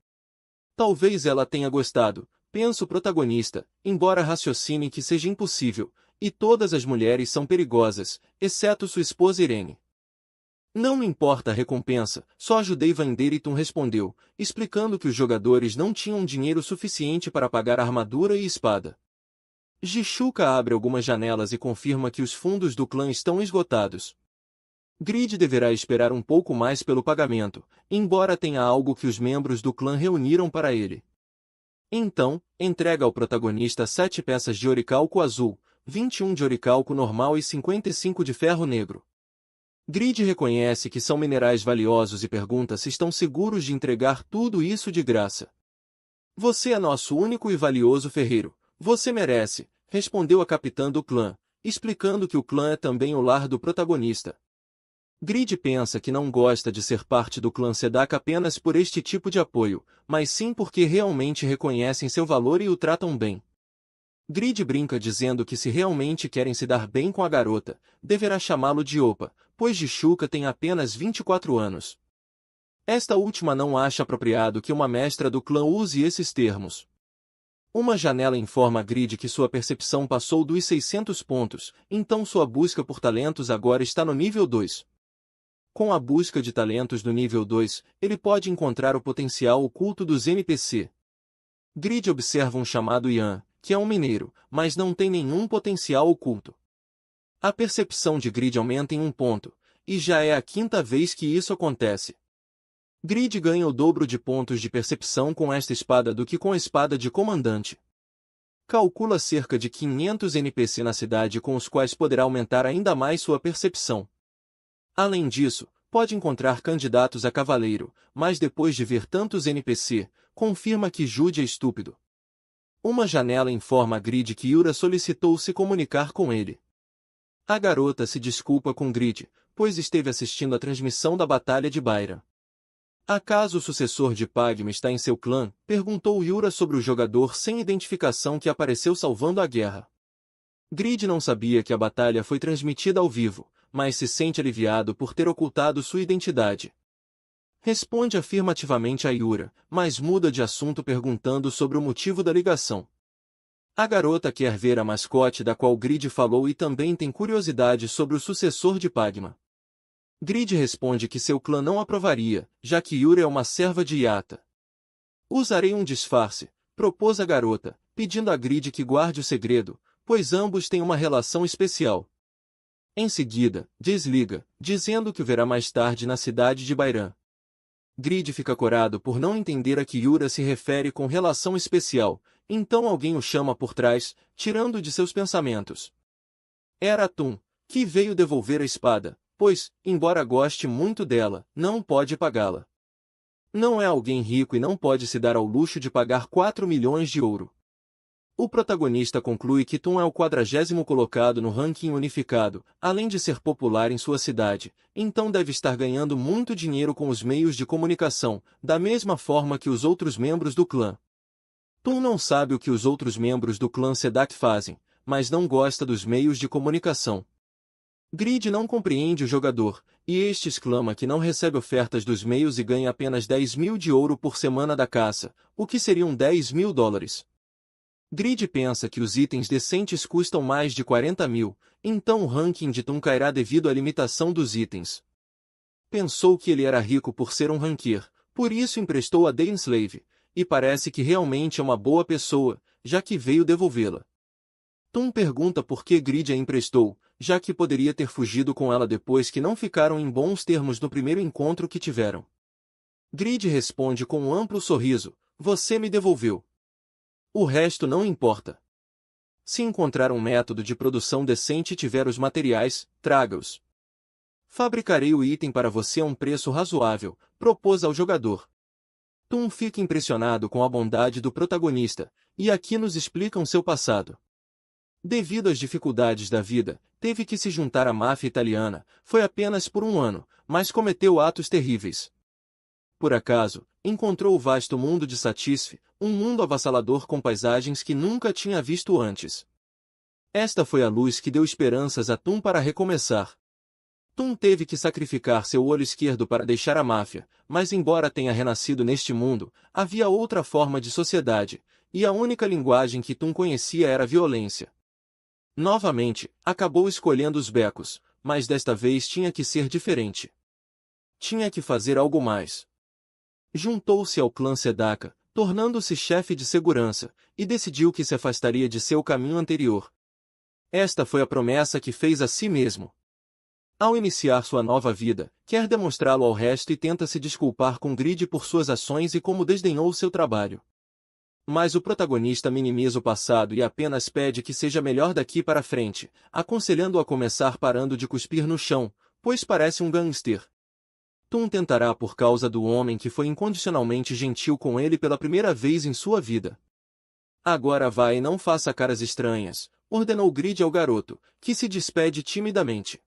Talvez ela tenha gostado, pensa o protagonista, embora raciocine que seja impossível, e todas as mulheres são perigosas, exceto sua esposa Irene. Não me importa a recompensa, só ajudei Vanderiton respondeu, explicando que os jogadores não tinham dinheiro suficiente para pagar armadura e espada. Jishuka abre algumas janelas e confirma que os fundos do clã estão esgotados. Grid deverá esperar um pouco mais pelo pagamento, embora tenha algo que os membros do clã reuniram para ele. Então, entrega ao protagonista 7 peças de oricalco azul, 21 de oricalco normal e 55 de ferro negro. Grid reconhece que são minerais valiosos e pergunta se estão seguros de entregar tudo isso de graça. Você é nosso único e valioso ferreiro. Você merece, respondeu a capitã do clã, explicando que o clã é também o lar do protagonista. Grid pensa que não gosta de ser parte do clã Sedaka apenas por este tipo de apoio, mas sim porque realmente reconhecem seu valor e o tratam bem. Grid brinca dizendo que se realmente querem se dar bem com a garota, deverá chamá-lo de Opa, pois Jishuka tem apenas 24 anos. Esta última não acha apropriado que uma mestra do clã use esses termos. Uma janela informa a Grid que sua percepção passou dos 600 pontos, então sua busca por talentos agora está no nível 2. Com a busca de talentos no nível 2, ele pode encontrar o potencial oculto dos NPC. Grid observa um chamado Ian, que é um mineiro, mas não tem nenhum potencial oculto. A percepção de Grid aumenta em 1 ponto, e já é a 5ª vez que isso acontece. Grid ganha o dobro de pontos de percepção com esta espada do que com a espada de comandante. Calcula cerca de 500 NPC na cidade com os quais poderá aumentar ainda mais sua percepção. Além disso, pode encontrar candidatos a cavaleiro, mas depois de ver tantos NPC, confirma que Jude é estúpido. Uma janela informa a Grid que Yura solicitou se comunicar com ele. A garota se desculpa com Grid, pois esteve assistindo a transmissão da Batalha de Byron. Acaso o sucessor de Pagma está em seu clã? Perguntou Yura sobre o jogador sem identificação que apareceu salvando a guerra. Grid não sabia que a batalha foi transmitida ao vivo, mas se sente aliviado por ter ocultado sua identidade. Responde afirmativamente a Yura, mas muda de assunto perguntando sobre o motivo da ligação. A garota quer ver a mascote da qual Grid falou e também tem curiosidade sobre o sucessor de Pagma. Grid responde que seu clã não aprovaria, já que Yura é uma serva de Yata. Usarei um disfarce, propôs a garota, pedindo a Grid que guarde o segredo, pois ambos têm uma relação especial. Em seguida, desliga, dizendo que o verá mais tarde na cidade de Byron. Grid fica corado por não entender a que Yura se refere com relação especial, então alguém o chama por trás, tirando-o de seus pensamentos. Era Tum, que veio devolver a espada, pois, embora goste muito dela, não pode pagá-la. Não é alguém rico e não pode se dar ao luxo de pagar 4 milhões de ouro. O protagonista conclui que Tum é o 40º colocado no ranking unificado, além de ser popular em sua cidade, então deve estar ganhando muito dinheiro com os meios de comunicação, da mesma forma que os outros membros do clã. Tum não sabe o que os outros membros do clã Sedak fazem, mas não gosta dos meios de comunicação. Grid não compreende o jogador, e este exclama que não recebe ofertas dos meios e ganha apenas 10 mil de ouro por semana da caça, o que seriam 10 mil dólares. Grid pensa que os itens decentes custam mais de 40 mil, então o ranking de Tum cairá devido à limitação dos itens. Pensou que ele era rico por ser um ranqueer, por isso emprestou a Dainsleif, e parece que realmente é uma boa pessoa, já que veio devolvê-la. Tum pergunta por que Grid a emprestou, já que poderia ter fugido com ela depois que não ficaram em bons termos no primeiro encontro que tiveram. Grid responde com um amplo sorriso, você me devolveu. O resto não importa. Se encontrar um método de produção decente e tiver os materiais, traga-os. Fabricarei o item para você a um preço razoável, propôs ao jogador. Tum fica impressionado com a bondade do protagonista, e aqui nos explicam seu passado. Devido às dificuldades da vida, teve que se juntar à máfia italiana, foi apenas por um ano, mas cometeu atos terríveis. Por acaso, encontrou o vasto mundo de Satisf, um mundo avassalador com paisagens que nunca tinha visto antes. Esta foi a luz que deu esperanças a Tum para recomeçar. Tum teve que sacrificar seu olho esquerdo para deixar a máfia, mas embora tenha renascido neste mundo, havia outra forma de sociedade, e a única linguagem que Tum conhecia era a violência. Novamente, acabou escolhendo os becos, mas desta vez tinha que ser diferente. Tinha que fazer algo mais. Juntou-se ao clã Sedaka, tornando-se chefe de segurança, e decidiu que se afastaria de seu caminho anterior. Esta foi a promessa que fez a si mesmo. Ao iniciar sua nova vida, quer demonstrá-lo ao resto e tenta se desculpar com Grid por suas ações e como desdenhou seu trabalho. Mas o protagonista minimiza o passado e apenas pede que seja melhor daqui para frente, aconselhando-o a começar parando de cuspir no chão, pois parece um gangster. Tum tentará por causa do homem que foi incondicionalmente gentil com ele pela primeira vez em sua vida. Agora vai e não faça caras estranhas, ordenou Grid ao garoto, que se despede timidamente.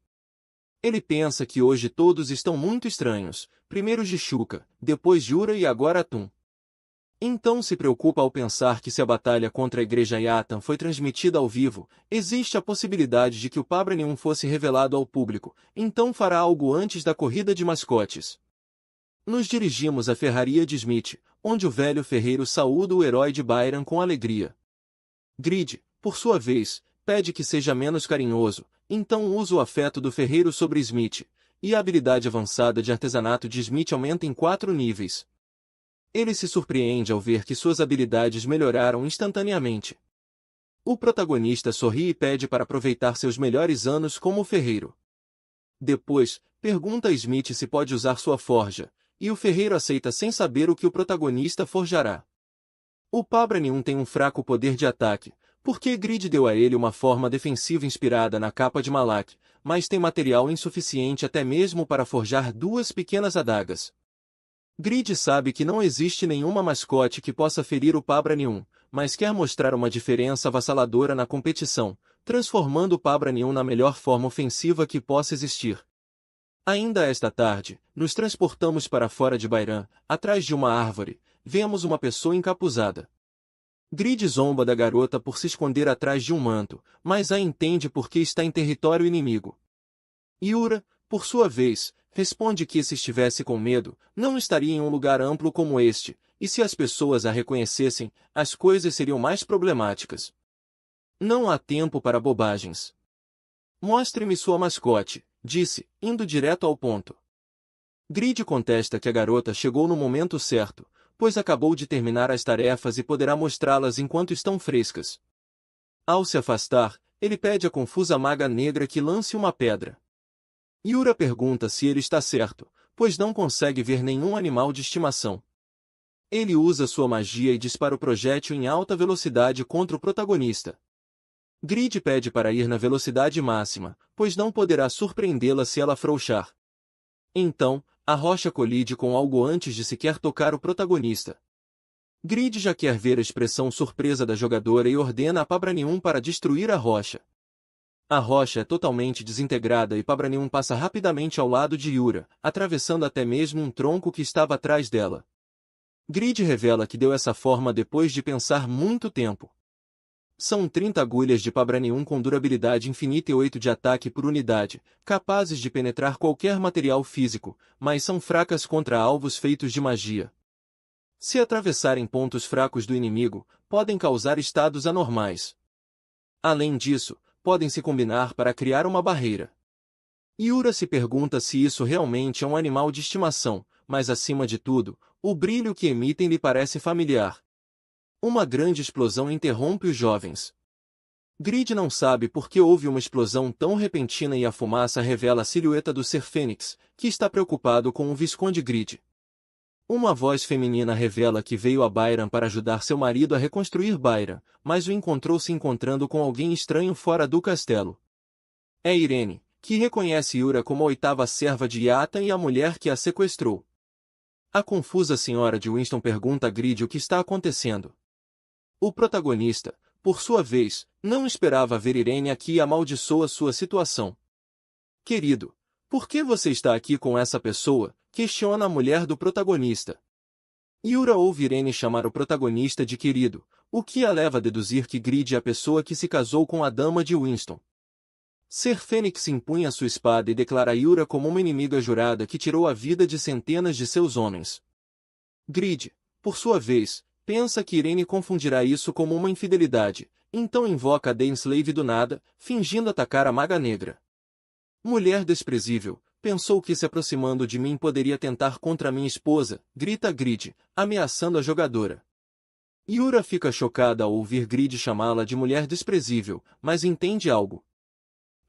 Ele pensa que hoje todos estão muito estranhos, primeiro Jishuka, depois Yura e agora Tum. Então se preocupa ao pensar que se a batalha contra a igreja Yatan foi transmitida ao vivo, existe a possibilidade de que o Pabranium fosse revelado ao público, então fará algo antes da corrida de mascotes. Nos dirigimos à ferraria de Smith, onde o velho ferreiro saúda o herói de Byron com alegria. Grid, por sua vez, pede que seja menos carinhoso, então usa o afeto do ferreiro sobre Smith, e a habilidade avançada de artesanato de Smith aumenta em 4 níveis. Ele se surpreende ao ver que suas habilidades melhoraram instantaneamente. O protagonista sorri e pede para aproveitar seus melhores anos como ferreiro. Depois, pergunta a Smith se pode usar sua forja, e o ferreiro aceita sem saber o que o protagonista forjará. O Pabranium tem um fraco poder de ataque, Porque Grid deu a ele uma forma defensiva inspirada na capa de Malak, mas tem material insuficiente até mesmo para forjar duas pequenas adagas. Grid sabe que não existe nenhuma mascote que possa ferir o Pabranium, mas quer mostrar uma diferença avassaladora na competição, transformando o Pabranium na melhor forma ofensiva que possa existir. Ainda esta tarde, nos transportamos para fora de Bairan, atrás de uma árvore, vemos uma pessoa encapuzada. Grid zomba da garota por se esconder atrás de um manto, mas a entende porque está em território inimigo. Yura, por sua vez, responde que se estivesse com medo, não estaria em um lugar amplo como este, e se as pessoas a reconhecessem, as coisas seriam mais problemáticas. Não há tempo para bobagens. Mostre-me sua mascote, disse, indo direto ao ponto. Grid contesta que a garota chegou no momento certo, pois acabou de terminar as tarefas e poderá mostrá-las enquanto estão frescas. Ao se afastar, ele pede à confusa maga negra que lance uma pedra. Yura pergunta se ele está certo, pois não consegue ver nenhum animal de estimação. Ele usa sua magia e dispara o projétil em alta velocidade contra o protagonista. Grid pede para ir na velocidade máxima, pois não poderá surpreendê-la se ela afrouxar. Então, a rocha colide com algo antes de sequer tocar o protagonista. Grid já quer ver a expressão surpresa da jogadora e ordena a Pabranium para destruir a rocha. A rocha é totalmente desintegrada e Pabranium passa rapidamente ao lado de Yura, atravessando até mesmo um tronco que estava atrás dela. Grid revela que deu essa forma depois de pensar muito tempo. São 30 agulhas de Pabranium com durabilidade infinita e 8 de ataque por unidade, capazes de penetrar qualquer material físico, mas são fracas contra alvos feitos de magia. Se atravessarem pontos fracos do inimigo, podem causar estados anormais. Além disso, podem se combinar para criar uma barreira. Yura se pergunta se isso realmente é um animal de estimação, mas acima de tudo, o brilho que emitem lhe parece familiar. Uma grande explosão interrompe os jovens. Grid não sabe por que houve uma explosão tão repentina e a fumaça revela a silhueta do Ser Fênix, que está preocupado com o Visconde Grid. Uma voz feminina revela que veio a Bairan para ajudar seu marido a reconstruir Bairan, mas o encontrou se encontrando com alguém estranho fora do castelo. É Irene, que reconhece Yura como a oitava serva de Yatan e a mulher que a sequestrou. A confusa senhora de Winston pergunta a Grid o que está acontecendo. O protagonista, por sua vez, não esperava ver Irene aqui e amaldiçoa sua situação. Querido, por que você está aqui com essa pessoa? Questiona a mulher do protagonista. Yura ouve Irene chamar o protagonista de querido, o que a leva a deduzir que Grid é a pessoa que se casou com a dama de Winston. Ser Fênix empunha sua espada e declara Yura como uma inimiga jurada que tirou a vida de centenas de seus homens. Grid, por sua vez, pensa que Irene confundirá isso como uma infidelidade, então invoca a Dainsleif do nada, fingindo atacar a Maga Negra. Mulher desprezível, pensou que se aproximando de mim poderia tentar contra minha esposa, grita Grid, ameaçando a jogadora. Yura fica chocada ao ouvir Grid chamá-la de mulher desprezível, mas entende algo.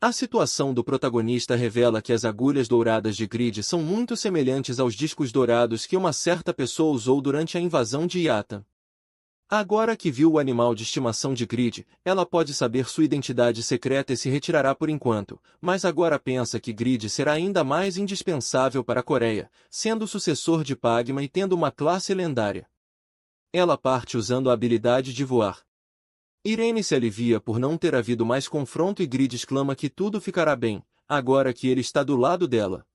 A situação do protagonista revela que as agulhas douradas de Grid são muito semelhantes aos discos dourados que uma certa pessoa usou durante a invasão de Yatan. Agora que viu o animal de estimação de Grid, ela pode saber sua identidade secreta e se retirará por enquanto, mas agora pensa que Grid será ainda mais indispensável para a Coreia, sendo o sucessor de Pagma e tendo uma classe lendária. Ela parte usando a habilidade de voar. Irene se alivia por não ter havido mais confronto e Grid exclama que tudo ficará bem, agora que ele está do lado dela.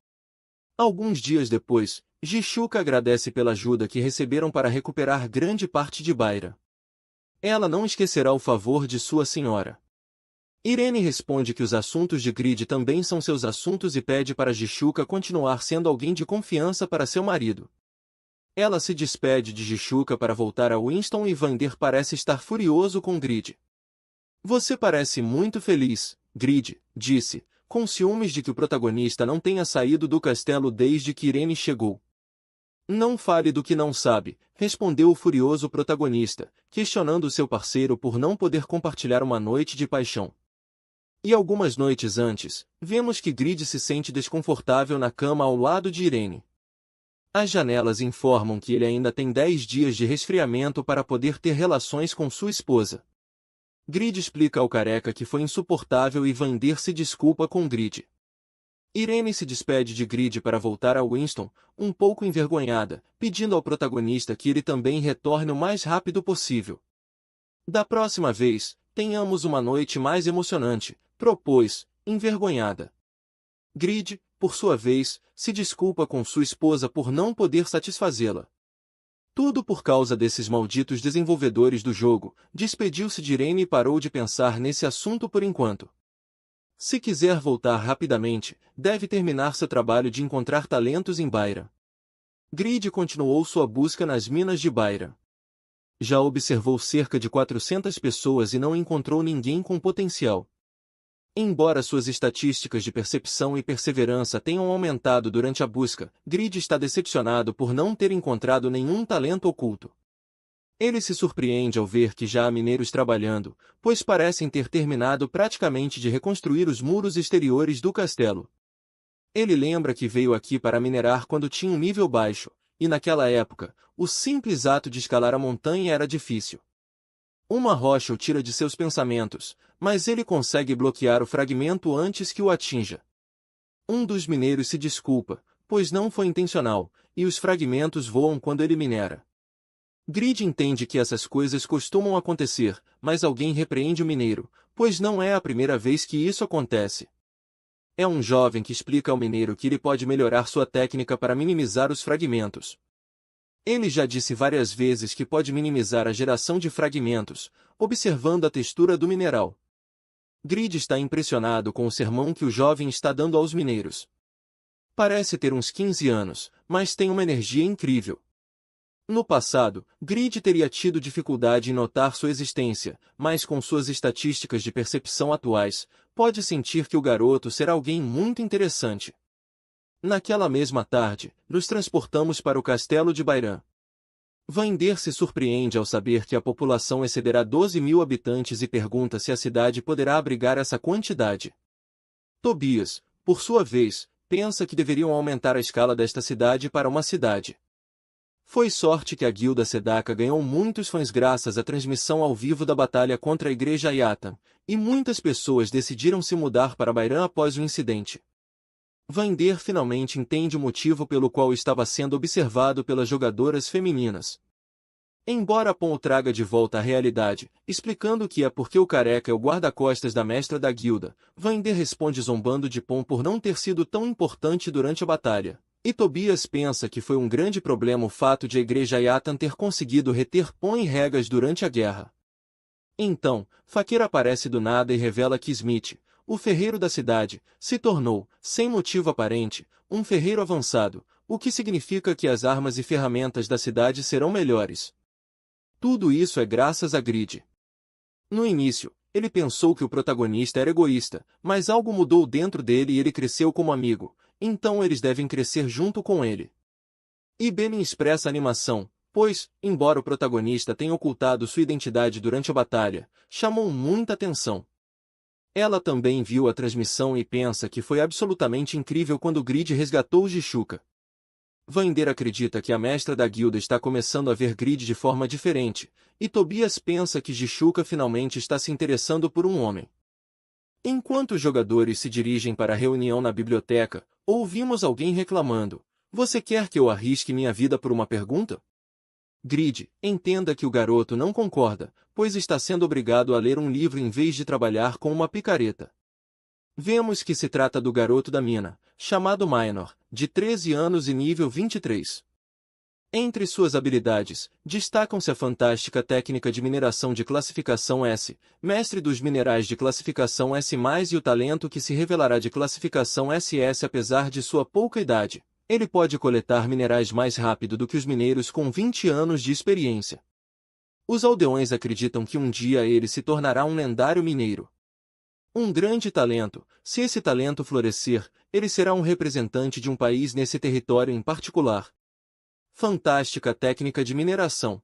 Alguns dias depois, Jishuka agradece pela ajuda que receberam para recuperar grande parte de Bairan. Ela não esquecerá o favor de sua senhora. Irene responde que os assuntos de Grid também são seus assuntos e pede para Jishuka continuar sendo alguém de confiança para seu marido. Ela se despede de Jishuka para voltar a Winston e Vander parece estar furioso com Grid. Você parece muito feliz, Grid, disse, com ciúmes de que o protagonista não tenha saído do castelo desde que Irene chegou. Não fale do que não sabe, respondeu o furioso protagonista, questionando seu parceiro por não poder compartilhar uma noite de paixão. E algumas noites antes, vemos que Grid se sente desconfortável na cama ao lado de Irene. As janelas informam que ele ainda tem 10 dias de resfriamento para poder ter relações com sua esposa. Grid explica ao careca que foi insuportável e Vander se desculpa com Grid. Irene se despede de Grid para voltar a Winston, um pouco envergonhada, pedindo ao protagonista que ele também retorne o mais rápido possível. Da próxima vez, tenhamos uma noite mais emocionante, propôs, envergonhada. Grid, por sua vez, se desculpa com sua esposa por não poder satisfazê-la. Tudo por causa desses malditos desenvolvedores do jogo, despediu-se de Irene e parou de pensar nesse assunto por enquanto. Se quiser voltar rapidamente, deve terminar seu trabalho de encontrar talentos em Byron. Grid continuou sua busca nas minas de Byron. Já observou cerca de 400 pessoas e não encontrou ninguém com potencial. Embora suas estatísticas de percepção e perseverança tenham aumentado durante a busca, Grid está decepcionado por não ter encontrado nenhum talento oculto. Ele se surpreende ao ver que já há mineiros trabalhando, pois parecem ter terminado praticamente de reconstruir os muros exteriores do castelo. Ele lembra que veio aqui para minerar quando tinha um nível baixo, e naquela época, o simples ato de escalar a montanha era difícil. Uma rocha o tira de seus pensamentos, mas ele consegue bloquear o fragmento antes que o atinja. Um dos mineiros se desculpa, pois não foi intencional, e os fragmentos voam quando ele minera. Grid entende que essas coisas costumam acontecer, mas alguém repreende o mineiro, pois não é a primeira vez que isso acontece. É um jovem que explica ao mineiro que ele pode melhorar sua técnica para minimizar os fragmentos. Ele já disse várias vezes que pode minimizar a geração de fragmentos, observando a textura do mineral. Grid está impressionado com o sermão que o jovem está dando aos mineiros. Parece ter uns 15 anos, mas tem uma energia incrível. No passado, Grid teria tido dificuldade em notar sua existência, mas com suas estatísticas de percepção atuais, pode sentir que o garoto será alguém muito interessante. Naquela mesma tarde, nos transportamos para o castelo de Byron. Vander se surpreende ao saber que a população excederá 12.000 habitantes e pergunta se a cidade poderá abrigar essa quantidade. Tobias, por sua vez, pensa que deveriam aumentar a escala desta cidade para uma cidade. Foi sorte que a Guilda Sedaka ganhou muitos fãs graças à transmissão ao vivo da batalha contra a Igreja Yatan, e muitas pessoas decidiram se mudar para Byron após o incidente. Vander finalmente entende o motivo pelo qual estava sendo observado pelas jogadoras femininas. Embora Pon o traga de volta à realidade, explicando que é porque o careca é o guarda-costas da mestra da guilda, Vander responde zombando de Pon por não ter sido tão importante durante a batalha. E Tobias pensa que foi um grande problema o fato de a Igreja Yatan ter conseguido reter Pon e Regas durante a guerra. Então, Fakir aparece do nada e revela que Smith, o ferreiro da cidade, se tornou, sem motivo aparente, um ferreiro avançado, o que significa que as armas e ferramentas da cidade serão melhores. Tudo isso é graças a Grid. No início, ele pensou que o protagonista era egoísta, mas algo mudou dentro dele e ele cresceu como amigo, então eles devem crescer junto com ele. E Belin expressa animação, pois, embora o protagonista tenha ocultado sua identidade durante a batalha, chamou muita atenção. Ela também viu a transmissão e pensa que foi absolutamente incrível quando Grid resgatou Jishuka. Vander acredita que a mestra da guilda está começando a ver Grid de forma diferente, e Tobias pensa que Jishuka finalmente está se interessando por um homem. Enquanto os jogadores se dirigem para a reunião na biblioteca, ouvimos alguém reclamando: "Você quer que eu arrisque minha vida por uma pergunta?" Grid, entenda que o garoto não concorda, pois está sendo obrigado a ler um livro em vez de trabalhar com uma picareta. Vemos que se trata do garoto da mina, chamado Minor, de 13 anos e nível 23. Entre suas habilidades, destacam-se a fantástica técnica de mineração de classificação S, mestre dos minerais de classificação S+, e o talento que se revelará de classificação SS apesar de sua pouca idade. Ele pode coletar minerais mais rápido do que os mineiros com 20 anos de experiência. Os aldeões acreditam que um dia ele se tornará um lendário mineiro. Um grande talento, se esse talento florescer, ele será um representante de um país nesse território em particular. Fantástica técnica de mineração.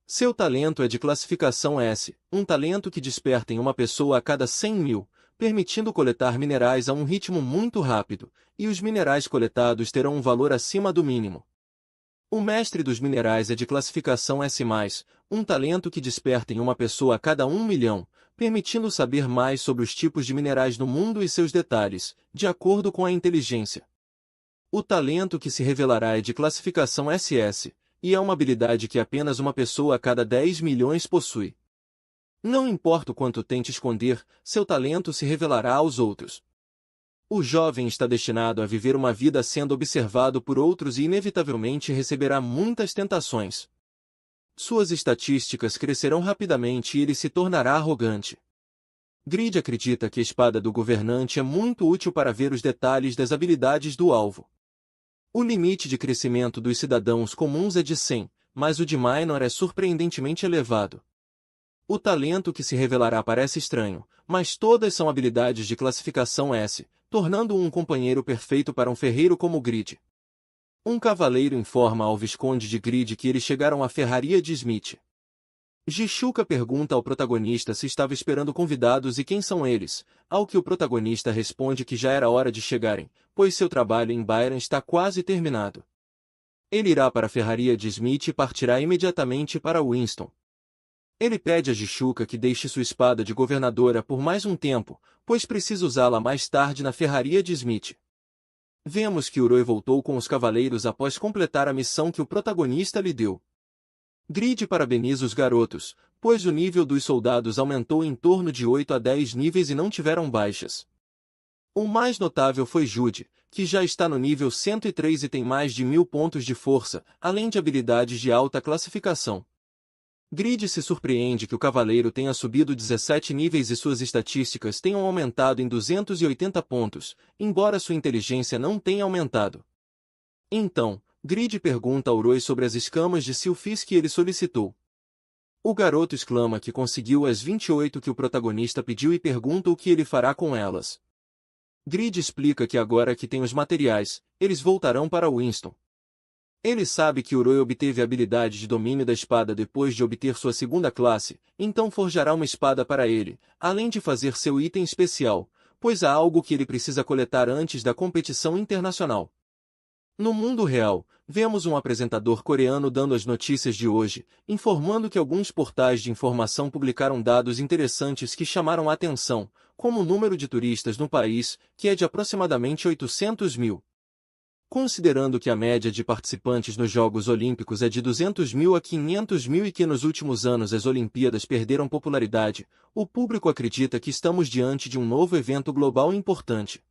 Seu talento é de classificação S, um talento que desperta em uma pessoa a cada 100.000, permitindo coletar minerais a um ritmo muito rápido, e os minerais coletados terão um valor acima do mínimo. O mestre dos minerais é de classificação S+, um talento que desperta em uma pessoa a cada 1 milhão, permitindo saber mais sobre os tipos de minerais no mundo e seus detalhes, de acordo com a inteligência. O talento que se revelará é de classificação SS, e é uma habilidade que apenas uma pessoa a cada 10 milhões possui. Não importa o quanto tente esconder, seu talento se revelará aos outros. O jovem está destinado a viver uma vida sendo observado por outros e inevitavelmente receberá muitas tentações. Suas estatísticas crescerão rapidamente e ele se tornará arrogante. Grid acredita que a espada do governante é muito útil para ver os detalhes das habilidades do alvo. O limite de crescimento dos cidadãos comuns é de 100, mas o de Minor é surpreendentemente elevado. O talento que se revelará parece estranho, mas todas são habilidades de classificação S, tornando-o um companheiro perfeito para um ferreiro como Grid. Um cavaleiro informa ao Visconde de Grid que eles chegaram à ferraria de Smith. Jishuka pergunta ao protagonista se estava esperando convidados e quem são eles, ao que o protagonista responde que já era hora de chegarem, pois seu trabalho em Byron está quase terminado. Ele irá para a ferraria de Smith e partirá imediatamente para Winston. Ele pede a Jishuka que deixe sua espada de governadora por mais um tempo, pois precisa usá-la mais tarde na ferraria de Smith. Vemos que Uroi voltou com os cavaleiros após completar a missão que o protagonista lhe deu. Grid parabeniza os garotos, pois o nível dos soldados aumentou em torno de 8 a 10 níveis e não tiveram baixas. O mais notável foi Jude, que já está no nível 103 e tem mais de 1000 pontos de força, além de habilidades de alta classificação. Grid se surpreende que o cavaleiro tenha subido 17 níveis e suas estatísticas tenham aumentado em 280 pontos, embora sua inteligência não tenha aumentado. Então, Grid pergunta a Uroi sobre as escamas de Silphys que ele solicitou. O garoto exclama que conseguiu as 28 que o protagonista pediu e pergunta o que ele fará com elas. Grid explica que agora que tem os materiais, eles voltarão para Winston. Ele sabe que Uroi obteve a habilidade de domínio da espada depois de obter sua segunda classe, então forjará uma espada para ele, além de fazer seu item especial, pois há algo que ele precisa coletar antes da competição internacional. No mundo real, vemos um apresentador coreano dando as notícias de hoje, informando que alguns portais de informação publicaram dados interessantes que chamaram a atenção, como o número de turistas no país, que é de aproximadamente 800 mil. Considerando que a média de participantes nos Jogos Olímpicos é de 200 mil a 500 mil e que nos últimos anos as Olimpíadas perderam popularidade, o público acredita que estamos diante de um novo evento global importante.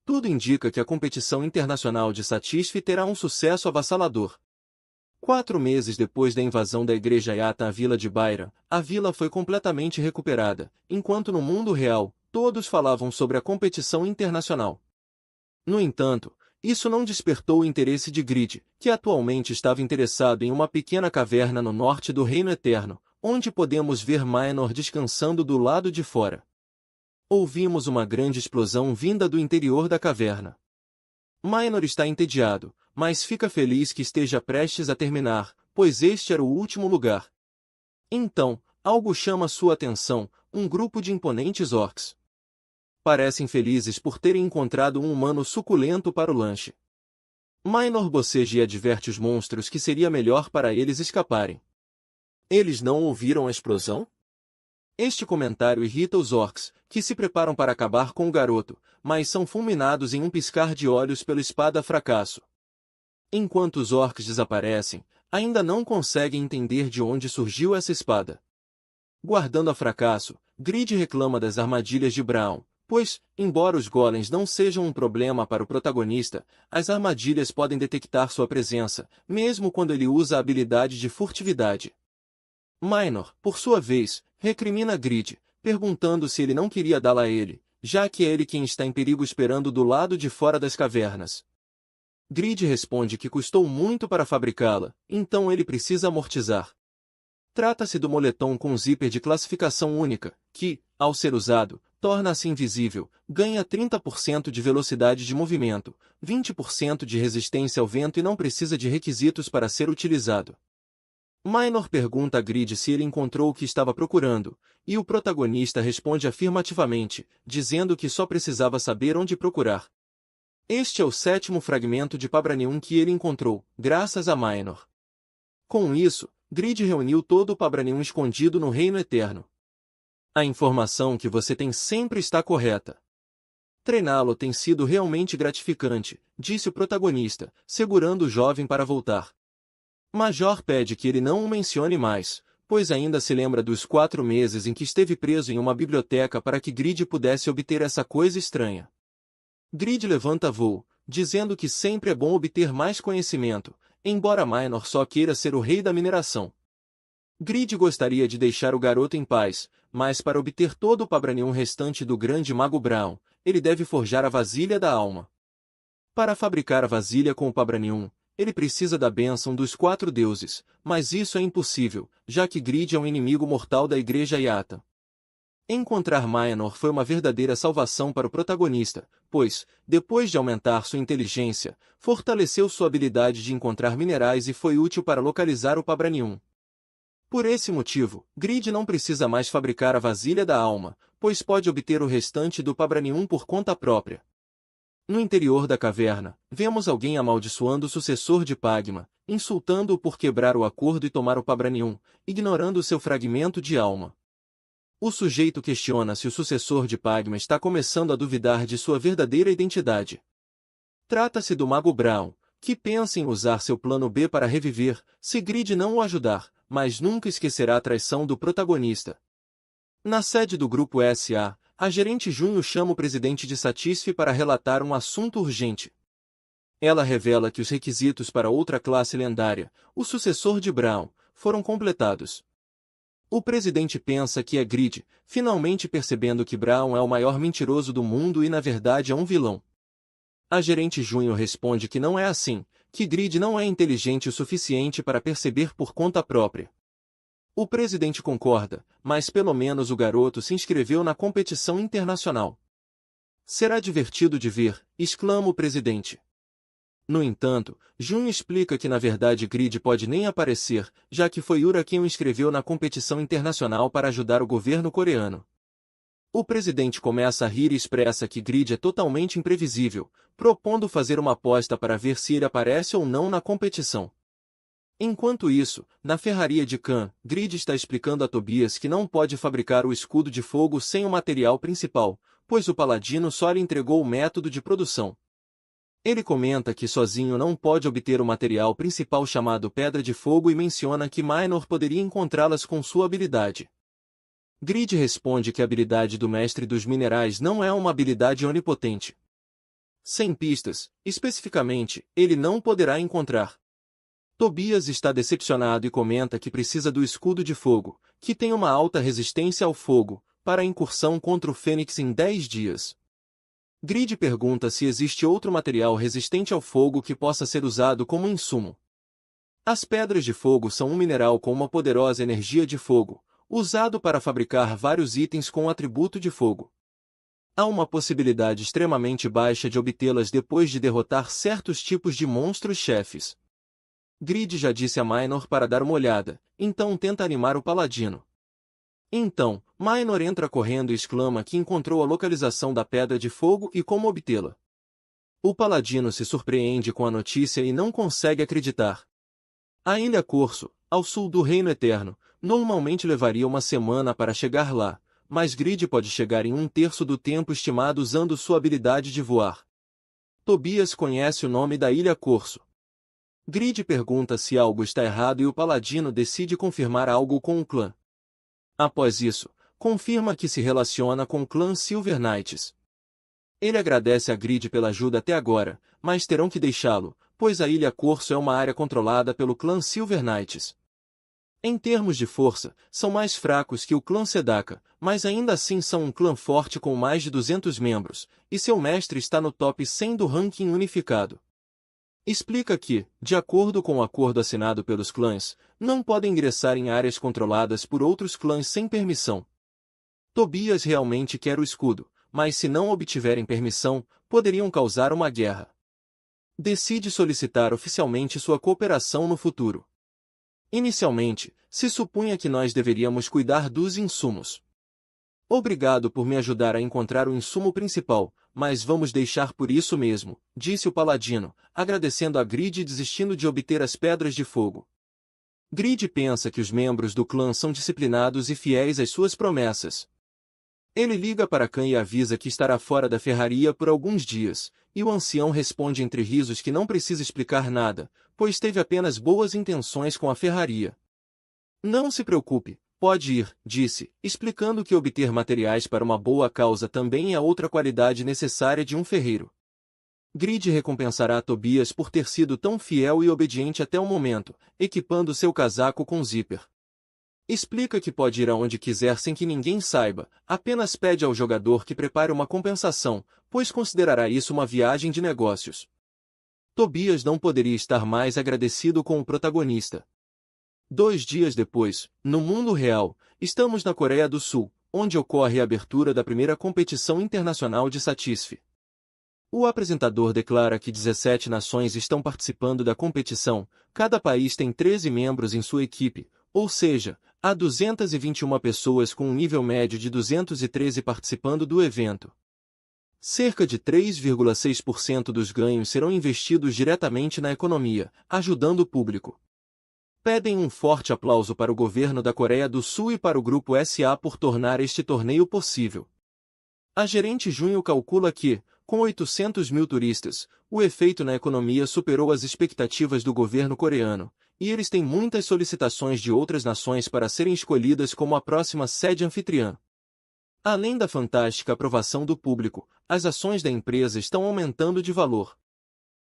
Tudo indica que a competição internacional de Satisfi terá um sucesso avassalador. 4 meses depois da invasão da Igreja Yata à vila de Byron, a vila foi completamente recuperada, enquanto no mundo real, todos falavam sobre a competição internacional. No entanto, isso não despertou o interesse de Grid, que atualmente estava interessado em uma pequena caverna no norte do Reino Eterno, onde podemos ver Minor descansando do lado de fora. Ouvimos uma grande explosão vinda do interior da caverna. Minor está entediado, mas fica feliz que esteja prestes a terminar, pois este era o último lugar. Então, algo chama sua atenção, um grupo de imponentes orcs. Parecem felizes por terem encontrado um humano suculento para o lanche. Minor boceja e adverte os monstros que seria melhor para eles escaparem. Eles não ouviram a explosão? Este comentário irrita os orcs, que se preparam para acabar com o garoto, mas são fulminados em um piscar de olhos pela espada fracasso. Enquanto os orcs desaparecem, ainda não conseguem entender de onde surgiu essa espada. Guardando a fracasso, Grid reclama das armadilhas de Brown, pois, embora os golems não sejam um problema para o protagonista, as armadilhas podem detectar sua presença, mesmo quando ele usa a habilidade de furtividade. Minor, por sua vez, recrimina Grid, perguntando se ele não queria dá-la a ele, já que é ele quem está em perigo esperando do lado de fora das cavernas. Grid responde que custou muito para fabricá-la, então ele precisa amortizar. Trata-se do moletom com zíper de classificação única, que, ao ser usado, torna-se invisível, ganha 30% de velocidade de movimento, 20% de resistência ao vento e não precisa de requisitos para ser utilizado. Minor pergunta a Grid se ele encontrou o que estava procurando, e o protagonista responde afirmativamente, dizendo que só precisava saber onde procurar. Este é o 7º fragmento de Pabranium que ele encontrou, graças a Minor. Com isso, Grid reuniu todo o Pabranium escondido no Reino Eterno. A informação que você tem sempre está correta. Treiná-lo tem sido realmente gratificante, disse o protagonista, segurando o jovem para voltar. Major pede que ele não o mencione mais, pois ainda se lembra dos 4 meses em que esteve preso em uma biblioteca para que Grid pudesse obter essa coisa estranha. Grid levanta voo, dizendo que sempre é bom obter mais conhecimento, embora Minor só queira ser o rei da mineração. Grid gostaria de deixar o garoto em paz, mas para obter todo o Pabranium restante do grande mago Brown, ele deve forjar a vasilha da alma. Para fabricar a vasilha com o Pabranium, ele precisa da bênção dos 4 deuses, mas isso é impossível, já que Grid é um inimigo mortal da Igreja Yata. Encontrar Minor foi uma verdadeira salvação para o protagonista, pois, depois de aumentar sua inteligência, fortaleceu sua habilidade de encontrar minerais e foi útil para localizar o Pabranium. Por esse motivo, Grid não precisa mais fabricar a vasilha da alma, pois pode obter o restante do Pabranium por conta própria. No interior da caverna, vemos alguém amaldiçoando o sucessor de Pagma, insultando-o por quebrar o acordo e tomar o Pabranium, ignorando seu fragmento de alma. O sujeito questiona se o sucessor de Pagma está começando a duvidar de sua verdadeira identidade. Trata-se do Mago Brown, que pensa em usar seu plano B para reviver, se Grid não o ajudar, mas nunca esquecerá a traição do protagonista. Na sede do Grupo SA, a gerente Junho chama o presidente de Satisfi para relatar um assunto urgente. Ela revela que os requisitos para outra classe lendária, o sucessor de Brown, foram completados. O presidente pensa que é Grid, finalmente percebendo que Brown é o maior mentiroso do mundo e na verdade é um vilão. A gerente Junho responde que não é assim, que Grid não é inteligente o suficiente para perceber por conta própria. O presidente concorda, mas pelo menos o garoto se inscreveu na competição internacional. Será divertido de ver, exclama o presidente. No entanto, Junho explica que na verdade Grid pode nem aparecer, já que foi Ura quem o inscreveu na competição internacional para ajudar o governo coreano. O presidente começa a rir e expressa que Grid é totalmente imprevisível, propondo fazer uma aposta para ver se ele aparece ou não na competição. Enquanto isso, na ferraria de Khan, Grid está explicando a Tobias que não pode fabricar o escudo de fogo sem o material principal, pois o paladino só lhe entregou o método de produção. Ele comenta que sozinho não pode obter o material principal chamado Pedra de Fogo e menciona que Minor poderia encontrá-las com sua habilidade. Grid responde que a habilidade do mestre dos minerais não é uma habilidade onipotente. Sem pistas, especificamente, ele não poderá encontrar. Tobias está decepcionado e comenta que precisa do escudo de fogo, que tem uma alta resistência ao fogo, para a incursão contra o Fênix em 10 dias. Grid pergunta se existe outro material resistente ao fogo que possa ser usado como insumo. As pedras de fogo são um mineral com uma poderosa energia de fogo, usado para fabricar vários itens com o atributo de fogo. Há uma possibilidade extremamente baixa de obtê-las depois de derrotar certos tipos de monstros-chefes. Grid já disse a Minor para dar uma olhada, então tenta animar o paladino. Então, Minor entra correndo e exclama que encontrou a localização da pedra de fogo e como obtê-la. O paladino se surpreende com a notícia e não consegue acreditar. A Ilha Corso, ao sul do Reino Eterno, normalmente levaria uma semana para chegar lá, mas Grid pode chegar em 1/3 do tempo estimado usando sua habilidade de voar. Tobias conhece o nome da Ilha Corso. Grid pergunta se algo está errado e o paladino decide confirmar algo com o clã. Após isso, confirma que se relaciona com o clã Silver Knights. Ele agradece a Grid pela ajuda até agora, mas terão que deixá-lo, pois a Ilha Corso é uma área controlada pelo clã Silver Knights. Em termos de força, são mais fracos que o clã Sedaka, mas ainda assim são um clã forte com mais de 200 membros, e seu mestre está no top 100 do ranking unificado. Explica que, de acordo com o acordo assinado pelos clãs, não podem ingressar em áreas controladas por outros clãs sem permissão. Tobias realmente quer o escudo, mas se não obtiverem permissão, poderiam causar uma guerra. Decide solicitar oficialmente sua cooperação no futuro. Inicialmente, se supunha que nós deveríamos cuidar dos insumos. Obrigado por me ajudar a encontrar o insumo principal, mas vamos deixar por isso mesmo, disse o paladino, agradecendo a Grid e desistindo de obter as pedras de fogo. Grid pensa que os membros do clã são disciplinados e fiéis às suas promessas. Ele liga para Khan e avisa que estará fora da ferraria por alguns dias, e o ancião responde entre risos que não precisa explicar nada, pois teve apenas boas intenções com a ferraria. Não se preocupe, pode ir, disse, explicando que obter materiais para uma boa causa também é outra qualidade necessária de um ferreiro. Grid recompensará Tobias por ter sido tão fiel e obediente até o momento, equipando seu casaco com zíper. Explica que pode ir aonde quiser sem que ninguém saiba, apenas pede ao jogador que prepare uma compensação, pois considerará isso uma viagem de negócios. Tobias não poderia estar mais agradecido com o protagonista. 2 dias depois, no mundo real, estamos na Coreia do Sul, onde ocorre a abertura da primeira competição internacional de Satisf. O apresentador declara que 17 nações estão participando da competição, cada país tem 13 membros em sua equipe, ou seja, há 221 pessoas com um nível médio de 213 participando do evento. Cerca de 3,6% dos ganhos serão investidos diretamente na economia, ajudando o público. Pedem um forte aplauso para o governo da Coreia do Sul e para o Grupo SA por tornar este torneio possível. A gerente Junho calcula que, com 800 mil turistas, o efeito na economia superou as expectativas do governo coreano, e eles têm muitas solicitações de outras nações para serem escolhidas como a próxima sede anfitriã. Além da fantástica aprovação do público, as ações da empresa estão aumentando de valor.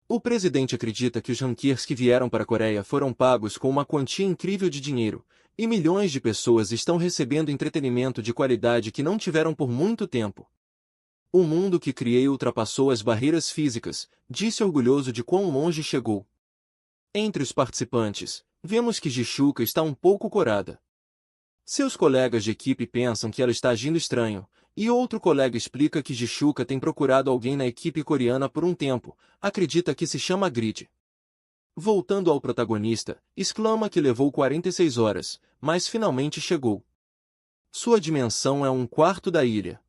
O presidente acredita que os rankers que vieram para a Coreia foram pagos com uma quantia incrível de dinheiro, e milhões de pessoas estão recebendo entretenimento de qualidade que não tiveram por muito tempo. O mundo que criei ultrapassou as barreiras físicas, disse orgulhoso de quão longe chegou. Entre os participantes, vemos que Jishuka está um pouco corada. Seus colegas de equipe pensam que ela está agindo estranho, e outro colega explica que Jishuka tem procurado alguém na equipe coreana por um tempo, acredita que se chama Grid. Voltando ao protagonista, exclama que levou 46 horas, mas finalmente chegou. Sua dimensão é 1/4 da ilha.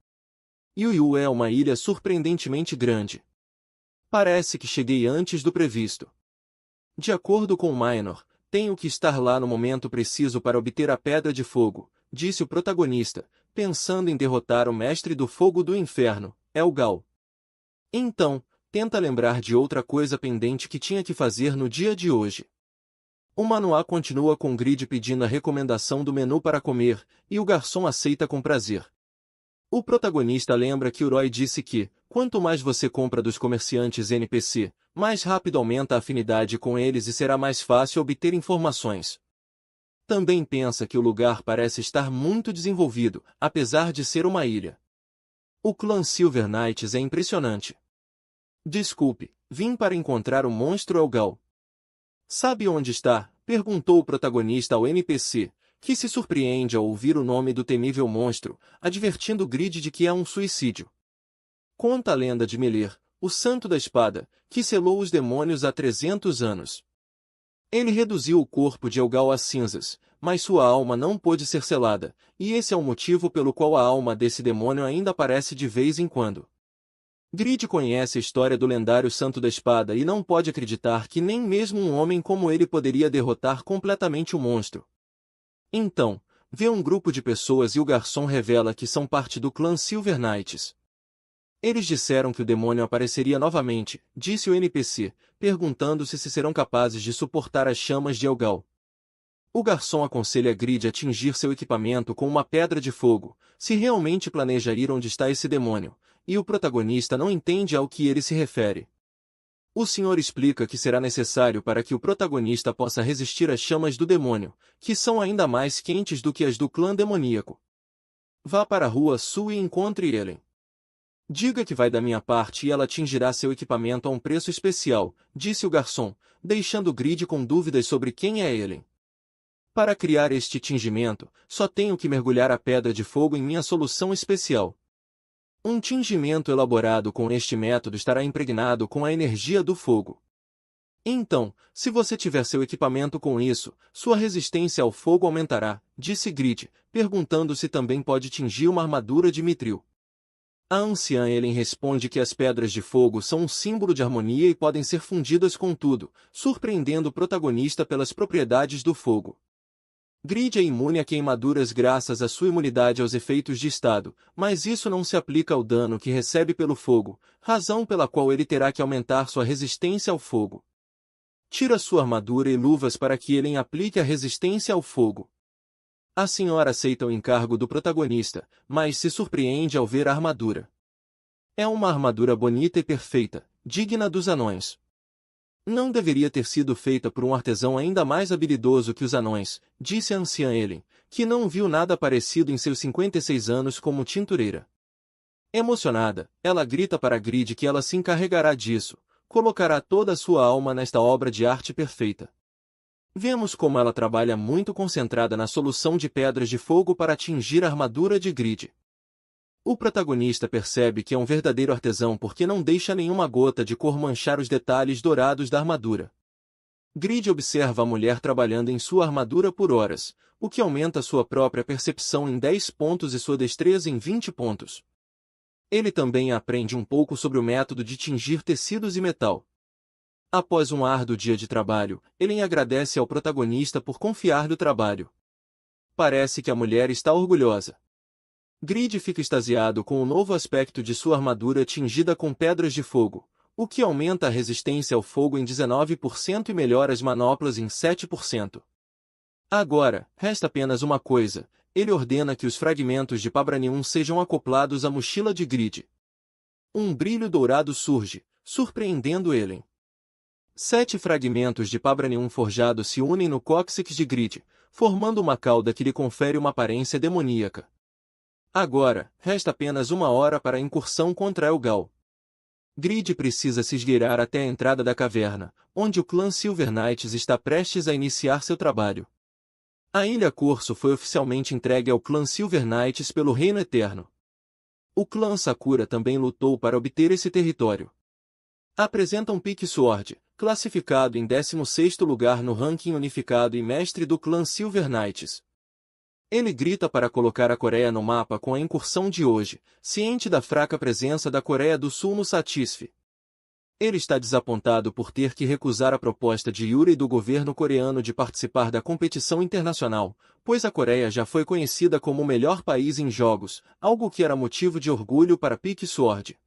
Yuyu é uma ilha surpreendentemente grande. Parece que cheguei antes do previsto. De acordo com Minor, tenho que estar lá no momento preciso para obter a Pedra de Fogo, disse o protagonista, pensando em derrotar o Mestre do Fogo do Inferno, Elgal. Então, tenta lembrar de outra coisa pendente que tinha que fazer no dia de hoje. O Manoá continua com Grid pedindo a recomendação do menu para comer, e o garçom aceita com prazer. O protagonista lembra que Uroi disse que, quanto mais você compra dos comerciantes NPC, mais rápido aumenta a afinidade com eles e será mais fácil obter informações. Também pensa que o lugar parece estar muito desenvolvido, apesar de ser uma ilha. O clã Silver Knights é impressionante. Desculpe, vim para encontrar o monstro Elgal. Sabe onde está? Perguntou o protagonista ao NPC, que se surpreende ao ouvir o nome do temível monstro, advertindo Grid de que é um suicídio. Conta a lenda de Meler, o santo da espada, que selou os demônios há 300 anos. Ele reduziu o corpo de Elgal a cinzas, mas sua alma não pôde ser selada, e esse é o motivo pelo qual a alma desse demônio ainda aparece de vez em quando. Grid conhece a história do lendário Santo da Espada e não pode acreditar que nem mesmo um homem como ele poderia derrotar completamente o monstro. Então, vê um grupo de pessoas e o garçom revela que são parte do clã Silver Knights. Eles disseram que o demônio apareceria novamente, disse o NPC, perguntando-se se serão capazes de suportar as chamas de Elgal. O garçom aconselha Grid a atingir seu equipamento com uma pedra de fogo, se realmente planeja ir onde está esse demônio, e o protagonista não entende ao que ele se refere. O senhor explica que será necessário para que o protagonista possa resistir às chamas do demônio, que são ainda mais quentes do que as do clã demoníaco. Vá para a Rua Sul e encontre Ellen. Diga que vai da minha parte e ela atingirá seu equipamento a um preço especial, disse o garçom, deixando Grid com dúvidas sobre quem é Ellen. Para criar este tingimento, só tenho que mergulhar a pedra de fogo em minha solução especial. Um tingimento elaborado com este método estará impregnado com a energia do fogo. Então, se você tiver seu equipamento com isso, sua resistência ao fogo aumentará, disse Grid, perguntando se também pode tingir uma armadura de Mithril. A anciã Ellen responde que as pedras de fogo são um símbolo de harmonia e podem ser fundidas com tudo, surpreendendo o protagonista pelas propriedades do fogo. Grid é imune a queimaduras graças à sua imunidade aos efeitos de estado, mas isso não se aplica ao dano que recebe pelo fogo, razão pela qual ele terá que aumentar sua resistência ao fogo. Tira sua armadura e luvas para que ele aplique a resistência ao fogo. A senhora aceita o encargo do protagonista, mas se surpreende ao ver a armadura. É uma armadura bonita e perfeita, digna dos anões. Não deveria ter sido feita por um artesão ainda mais habilidoso que os anões, disse a anciã Ellen, que não viu nada parecido em seus 56 anos como tintureira. Emocionada, ela grita para Grid que ela se encarregará disso, colocará toda a sua alma nesta obra de arte perfeita. Vemos como ela trabalha muito concentrada na solução de pedras de fogo para atingir a armadura de Grid. O protagonista percebe que é um verdadeiro artesão porque não deixa nenhuma gota de cor manchar os detalhes dourados da armadura. Grid observa a mulher trabalhando em sua armadura por horas, o que aumenta sua própria percepção em 10 pontos e sua destreza em 20 pontos. Ele também aprende um pouco sobre o método de tingir tecidos e metal. Após um árduo dia de trabalho, ele agradece ao protagonista por confiar no trabalho. Parece que a mulher está orgulhosa. Grid fica extasiado com o novo aspecto de sua armadura tingida com pedras de fogo, o que aumenta a resistência ao fogo em 19% e melhora as manoplas em 7%. Agora, resta apenas uma coisa, ele ordena que os fragmentos de Pabranium sejam acoplados à mochila de Grid. Um brilho dourado surge, surpreendendo Ellen. 7 fragmentos de Pabranium forjado se unem no cóccix de Grid, formando uma cauda que lhe confere uma aparência demoníaca. Agora, resta apenas 1 hora para a incursão contra Elgal. Grid precisa se esgueirar até a entrada da caverna, onde o clã Silver Knights está prestes a iniciar seu trabalho. A Ilha Corso foi oficialmente entregue ao clã Silver Knights pelo Reino Eterno. O clã Sakura também lutou para obter esse território. Apresentam Pique Sword, classificado em 16º lugar no ranking unificado e mestre do clã Silver Knights. Ele grita para colocar a Coreia no mapa com a incursão de hoje, ciente da fraca presença da Coreia do Sul no Satisf. Ele está desapontado por ter que recusar a proposta de Yuri e do governo coreano de participar da competição internacional, pois a Coreia já foi conhecida como o melhor país em jogos, algo que era motivo de orgulho para Pique Sword.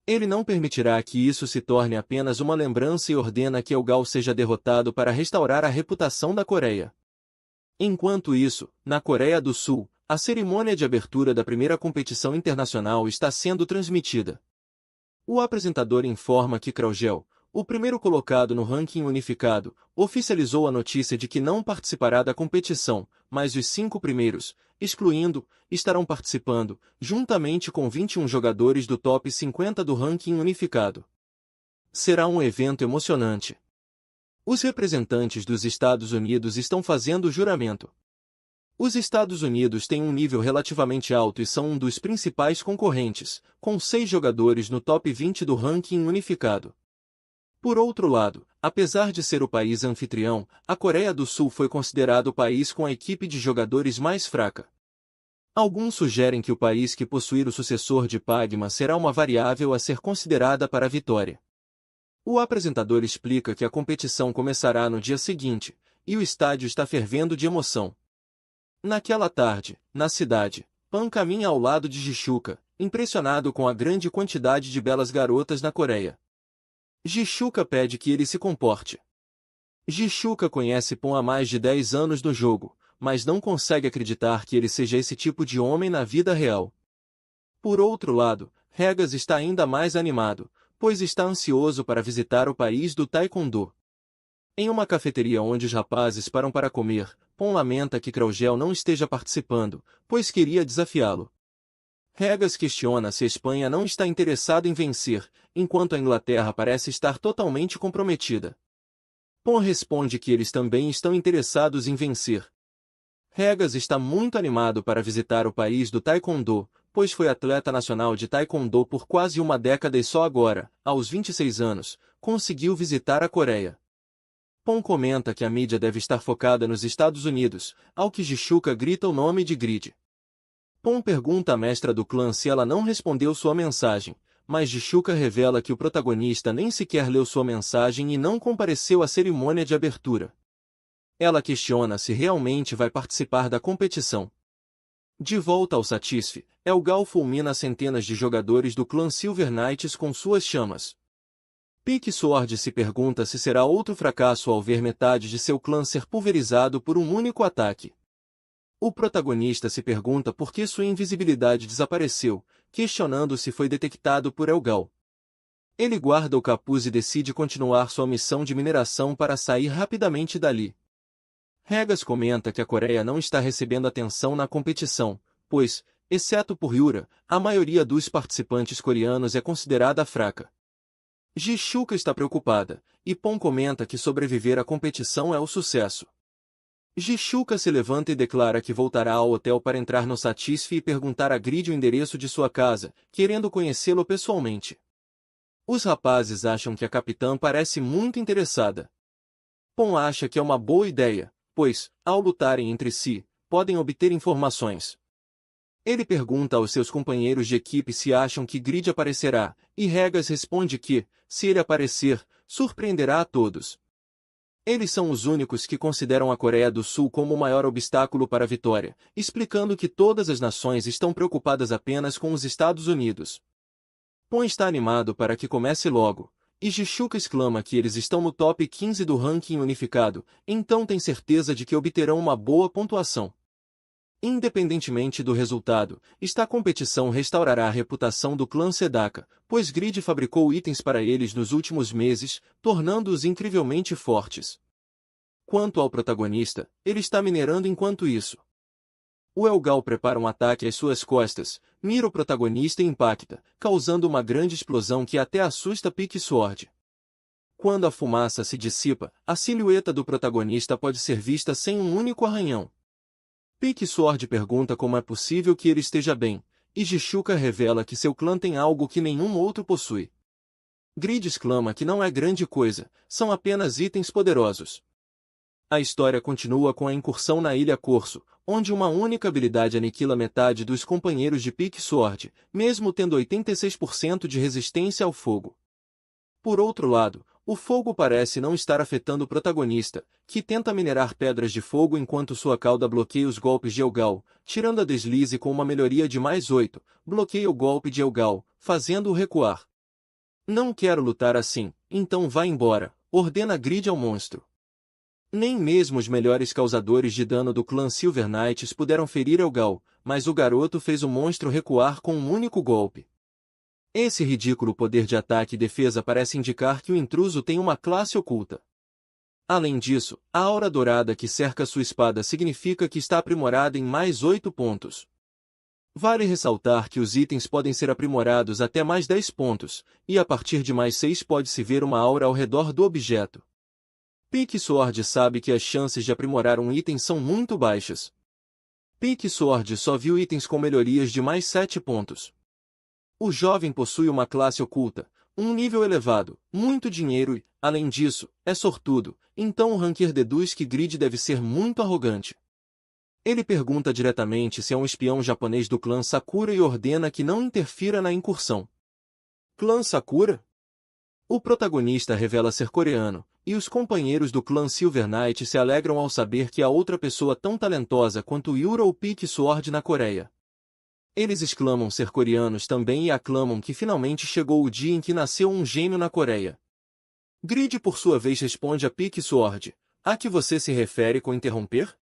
Ele não permitirá que isso se torne apenas uma lembrança e ordena que Elgal seja derrotado para restaurar a reputação da Coreia. Enquanto isso, na Coreia do Sul, a cerimônia de abertura da primeira competição internacional está sendo transmitida. O apresentador informa que Kraugel, o primeiro colocado no ranking unificado, oficializou a notícia de que não participará da competição, mas os 5 primeiros, excluindo, estarão participando, juntamente com 21 jogadores do top 50 do ranking unificado. Será um evento emocionante. Os representantes dos Estados Unidos estão fazendo o juramento. Os Estados Unidos têm um nível relativamente alto e são um dos principais concorrentes, com 6 jogadores no top 20 do ranking unificado. Por outro lado, apesar de ser o país anfitrião, a Coreia do Sul foi considerado o país com a equipe de jogadores mais fraca. Alguns sugerem que o país que possuir o sucessor de Pagma será uma variável a ser considerada para a vitória. O apresentador explica que a competição começará no dia seguinte, e o estádio está fervendo de emoção. Naquela tarde, na cidade, Pan caminha ao lado de Jishuka, impressionado com a grande quantidade de belas garotas na Coreia. Jishuka pede que ele se comporte. Jishuka conhece Pan há mais de 10 anos no jogo, mas não consegue acreditar que ele seja esse tipo de homem na vida real. Por outro lado, Regas está ainda mais animado, pois está ansioso para visitar o país do Taekwondo. Em uma cafeteria onde os rapazes param para comer, Pon lamenta que Kraugel não esteja participando, pois queria desafiá-lo. Regas questiona se a Espanha não está interessada em vencer, enquanto a Inglaterra parece estar totalmente comprometida. Pon responde que eles também estão interessados em vencer. Regas está muito animado para visitar o país do Taekwondo, pois foi atleta nacional de Taekwondo por quase uma década e só agora, aos 26 anos, conseguiu visitar a Coreia. Pon comenta que a mídia deve estar focada nos Estados Unidos, ao que Jishuka grita o nome de Grid. Pon pergunta à mestra do clã se ela não respondeu sua mensagem, mas Jishuka revela que o protagonista nem sequer leu sua mensagem e não compareceu à cerimônia de abertura. Ela questiona se realmente vai participar da competição. De volta ao Satisfy, Elgal fulmina centenas de jogadores do clã Silver Knights com suas chamas. Peak Sword se pergunta se será outro fracasso ao ver metade de seu clã ser pulverizado por um único ataque. O protagonista se pergunta por que sua invisibilidade desapareceu, questionando se foi detectado por Elgal. Ele guarda o capuz e decide continuar sua missão de mineração para sair rapidamente dali. Regas comenta que a Coreia não está recebendo atenção na competição, pois, exceto por Yura, a maioria dos participantes coreanos é considerada fraca. Jishuka está preocupada, e Pon comenta que sobreviver à competição é o sucesso. Jishuka se levanta e declara que voltará ao hotel para entrar no Satisfy e perguntar a Grid o endereço de sua casa, querendo conhecê-lo pessoalmente. Os rapazes acham que a capitã parece muito interessada. Pon acha que é uma boa ideia, pois, ao lutarem entre si, podem obter informações. Ele pergunta aos seus companheiros de equipe se acham que Grid aparecerá, e Regas responde que, se ele aparecer, surpreenderá a todos. Eles são os únicos que consideram a Coreia do Sul como o maior obstáculo para a vitória, explicando que todas as nações estão preocupadas apenas com os Estados Unidos. Pon está animado para que comece logo, e Jishuka exclama que eles estão no top 15 do ranking unificado, então tem certeza de que obterão uma boa pontuação. Independentemente do resultado, esta competição restaurará a reputação do clã Sedaka, pois Grid fabricou itens para eles nos últimos meses, tornando-os incrivelmente fortes. Quanto ao protagonista, ele está minerando enquanto isso. O Elgal prepara um ataque às suas costas, mira o protagonista e impacta, causando uma grande explosão que até assusta Peak Sword. Quando a fumaça se dissipa, a silhueta do protagonista pode ser vista sem um único arranhão. Peak Sword pergunta como é possível que ele esteja bem, e Jishuka revela que seu clã tem algo que nenhum outro possui. Grid exclama que não é grande coisa, são apenas itens poderosos. A história continua com a incursão na Ilha Corso, onde uma única habilidade aniquila metade dos companheiros de Peak Sword, mesmo tendo 86% de resistência ao fogo. Por outro lado, o fogo parece não estar afetando o protagonista, que tenta minerar pedras de fogo enquanto sua cauda bloqueia os golpes de Elgal, tirando a deslize com uma melhoria de mais 8, bloqueia o golpe de Elgal, fazendo-o recuar. Não quero lutar assim, então vá embora, ordena Grid ao monstro. Nem mesmo os melhores causadores de dano do clã Silver Knights puderam ferir Elgal, mas o garoto fez o monstro recuar com um único golpe. Esse ridículo poder de ataque e defesa parece indicar que o intruso tem uma classe oculta. Além disso, a aura dourada que cerca sua espada significa que está aprimorada em mais 8 pontos. Vale ressaltar que os itens podem ser aprimorados até mais 10 pontos, e a partir de mais 6 pode-se ver uma aura ao redor do objeto. Peak Sword sabe que as chances de aprimorar um item são muito baixas. Peak Sword só viu itens com melhorias de mais 7 pontos. O jovem possui uma classe oculta, um nível elevado, muito dinheiro e, além disso, é sortudo, então o ranker deduz que Grid deve ser muito arrogante. Ele pergunta diretamente se é um espião japonês do clã Sakura e ordena que não interfira na incursão. Clã Sakura? O protagonista revela ser coreano, e os companheiros do clã Silver Knight se alegram ao saber que há outra pessoa tão talentosa quanto Yura ou Peak Sword na Coreia. Eles exclamam ser coreanos também e aclamam que finalmente chegou o dia em que nasceu um gênio na Coreia. Grid por sua vez responde a Peak Sword: a que você se refere com interromper?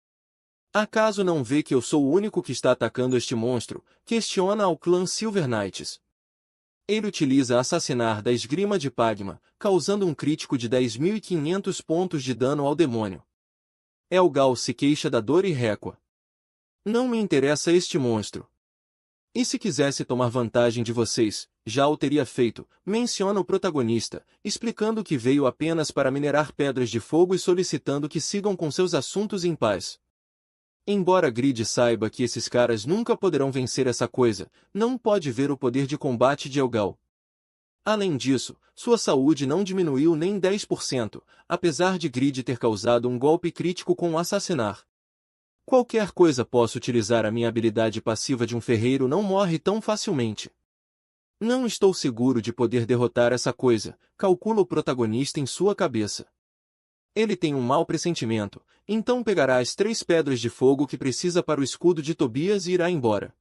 Acaso não vê que eu sou o único que está atacando este monstro? Questiona ao clã Silver Knights. Ele utiliza assassinar da esgrima de Pagma, causando um crítico de 10.500 pontos de dano ao demônio. Elgal se queixa da dor e recua. Não me interessa este monstro. E se quisesse tomar vantagem de vocês, já o teria feito, menciona o protagonista, explicando que veio apenas para minerar pedras de fogo e solicitando que sigam com seus assuntos em paz. Embora Grid saiba que esses caras nunca poderão vencer essa coisa, não pode ver o poder de combate de Elgal. Além disso, sua saúde não diminuiu nem 10%, apesar de Grid ter causado um golpe crítico com o assassinar. Qualquer coisa posso utilizar a minha habilidade passiva de um ferreiro não morre tão facilmente. Não estou seguro de poder derrotar essa coisa, calcula o protagonista em sua cabeça. Ele tem um mau pressentimento, Então pegará as 3 pedras de fogo que precisa para o escudo de Tobias e irá embora.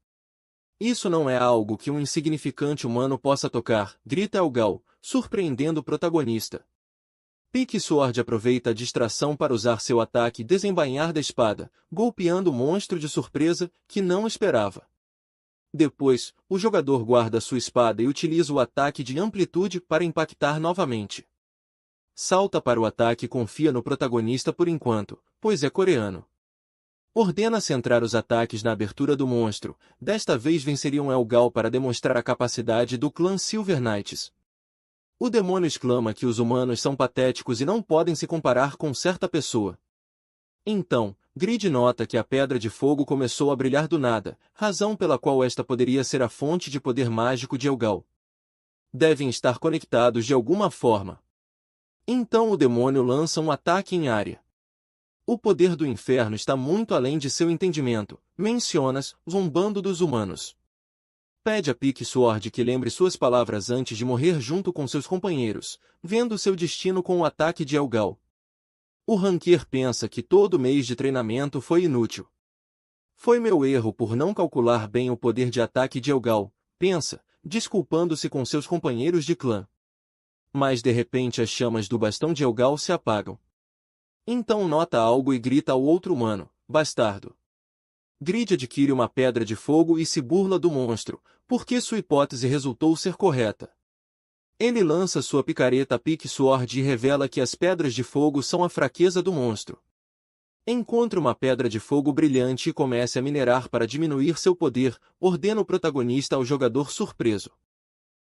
Isso não é algo que um insignificante humano possa tocar, grita Elgal, surpreendendo o protagonista. Pike Sword aproveita a distração para usar seu ataque e desembainhar da espada, golpeando o monstro de surpresa, que não esperava. Depois, o jogador guarda sua espada e utiliza o ataque de amplitude para impactar novamente. Salta para o ataque e confia no protagonista por enquanto, pois é coreano. Ordena centrar os ataques na abertura do monstro, desta vez venceriam Elgal para demonstrar a capacidade do clã Silver Knights. O demônio exclama que os humanos são patéticos e não podem se comparar com certa pessoa. Então, Grid nota que a pedra de fogo começou a brilhar do nada, razão pela qual esta poderia ser a fonte de poder mágico de Elgal. Devem estar conectados de alguma forma. Então o demônio lança um ataque em área. O poder do inferno está muito além de seu entendimento, mencionas, zombando dos humanos. Pede a Pike Sword que lembre suas palavras antes de morrer junto com seus companheiros, vendo seu destino com o ataque de Elgal. O Ranqueir pensa que todo mês de treinamento foi inútil. Foi meu erro por não calcular bem o poder de ataque de Elgal, pensa, desculpando-se com seus companheiros de clã. Mas de repente as chamas do bastão de Elgal se apagam. Então nota algo e grita ao outro humano, bastardo. Grid adquire uma pedra de fogo e se burla do monstro, porque sua hipótese resultou ser correta. Ele lança sua picareta Pike Sword e revela que as pedras de fogo são a fraqueza do monstro. Encontra uma pedra de fogo brilhante e comece a minerar para diminuir seu poder, ordena o protagonista ao jogador surpreso.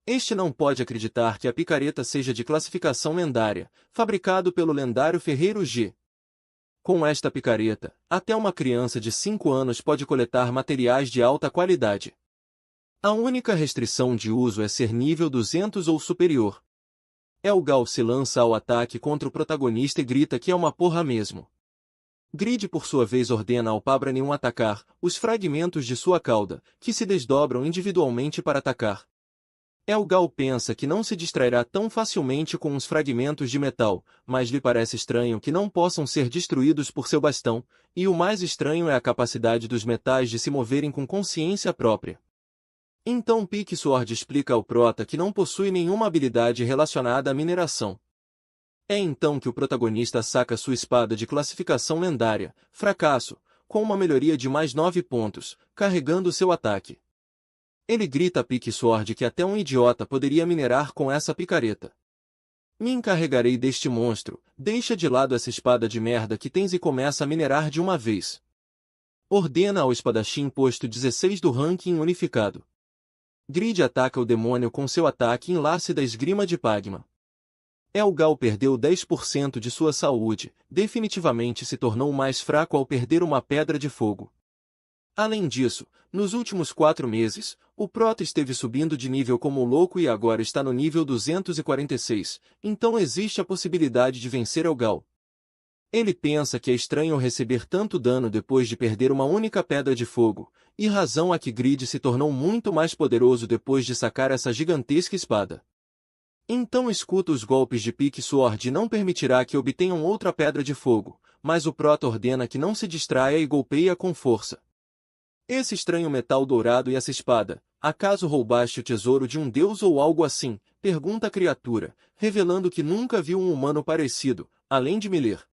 Este não pode acreditar que a picareta seja de classificação lendária, fabricado pelo lendário ferreiro G. Com esta picareta, até uma criança de 5 anos pode coletar materiais de alta qualidade. A única restrição de uso é ser nível 200 ou superior. Elgal se lança ao ataque contra o protagonista e grita que é uma porra mesmo. Grid por sua vez ordena ao Pabranim atacar os fragmentos de sua cauda, que se desdobram individualmente para atacar. Elgal pensa que não se distrairá tão facilmente com os fragmentos de metal, mas lhe parece estranho que não possam ser destruídos por seu bastão, e o mais estranho é a capacidade dos metais de se moverem com consciência própria. Então Pike Sword explica ao prota que não possui nenhuma habilidade relacionada à mineração. É então que o protagonista saca sua espada de classificação lendária, fracasso, com uma melhoria de mais 9 pontos, carregando seu ataque. Ele grita a Pike Sword que até um idiota poderia minerar com essa picareta. Me encarregarei deste monstro, deixa de lado essa espada de merda que tens e começa a minerar de uma vez. Ordena ao espadachim posto 16 do ranking unificado. Grid ataca o demônio com seu ataque enlace da esgrima de Pagma. Elgal perdeu 10% de sua saúde, definitivamente se tornou mais fraco ao perder uma pedra de fogo. Além disso, nos últimos 4 meses, o prota esteve subindo de nível como louco e agora está no nível 246, então existe a possibilidade de vencer Elgal. Ele pensa que é estranho receber tanto dano depois de perder uma única pedra de fogo, e razão a que Grid se tornou muito mais poderoso depois de sacar essa gigantesca espada. Então escuta os golpes de Pike Sword e não permitirá que obtenham outra pedra de fogo, mas o prota ordena que não se distraia e golpeia com força. Esse estranho metal dourado e essa espada, acaso roubaste o tesouro de um deus ou algo assim? Pergunta a criatura, revelando que nunca viu um humano parecido, além de Miller.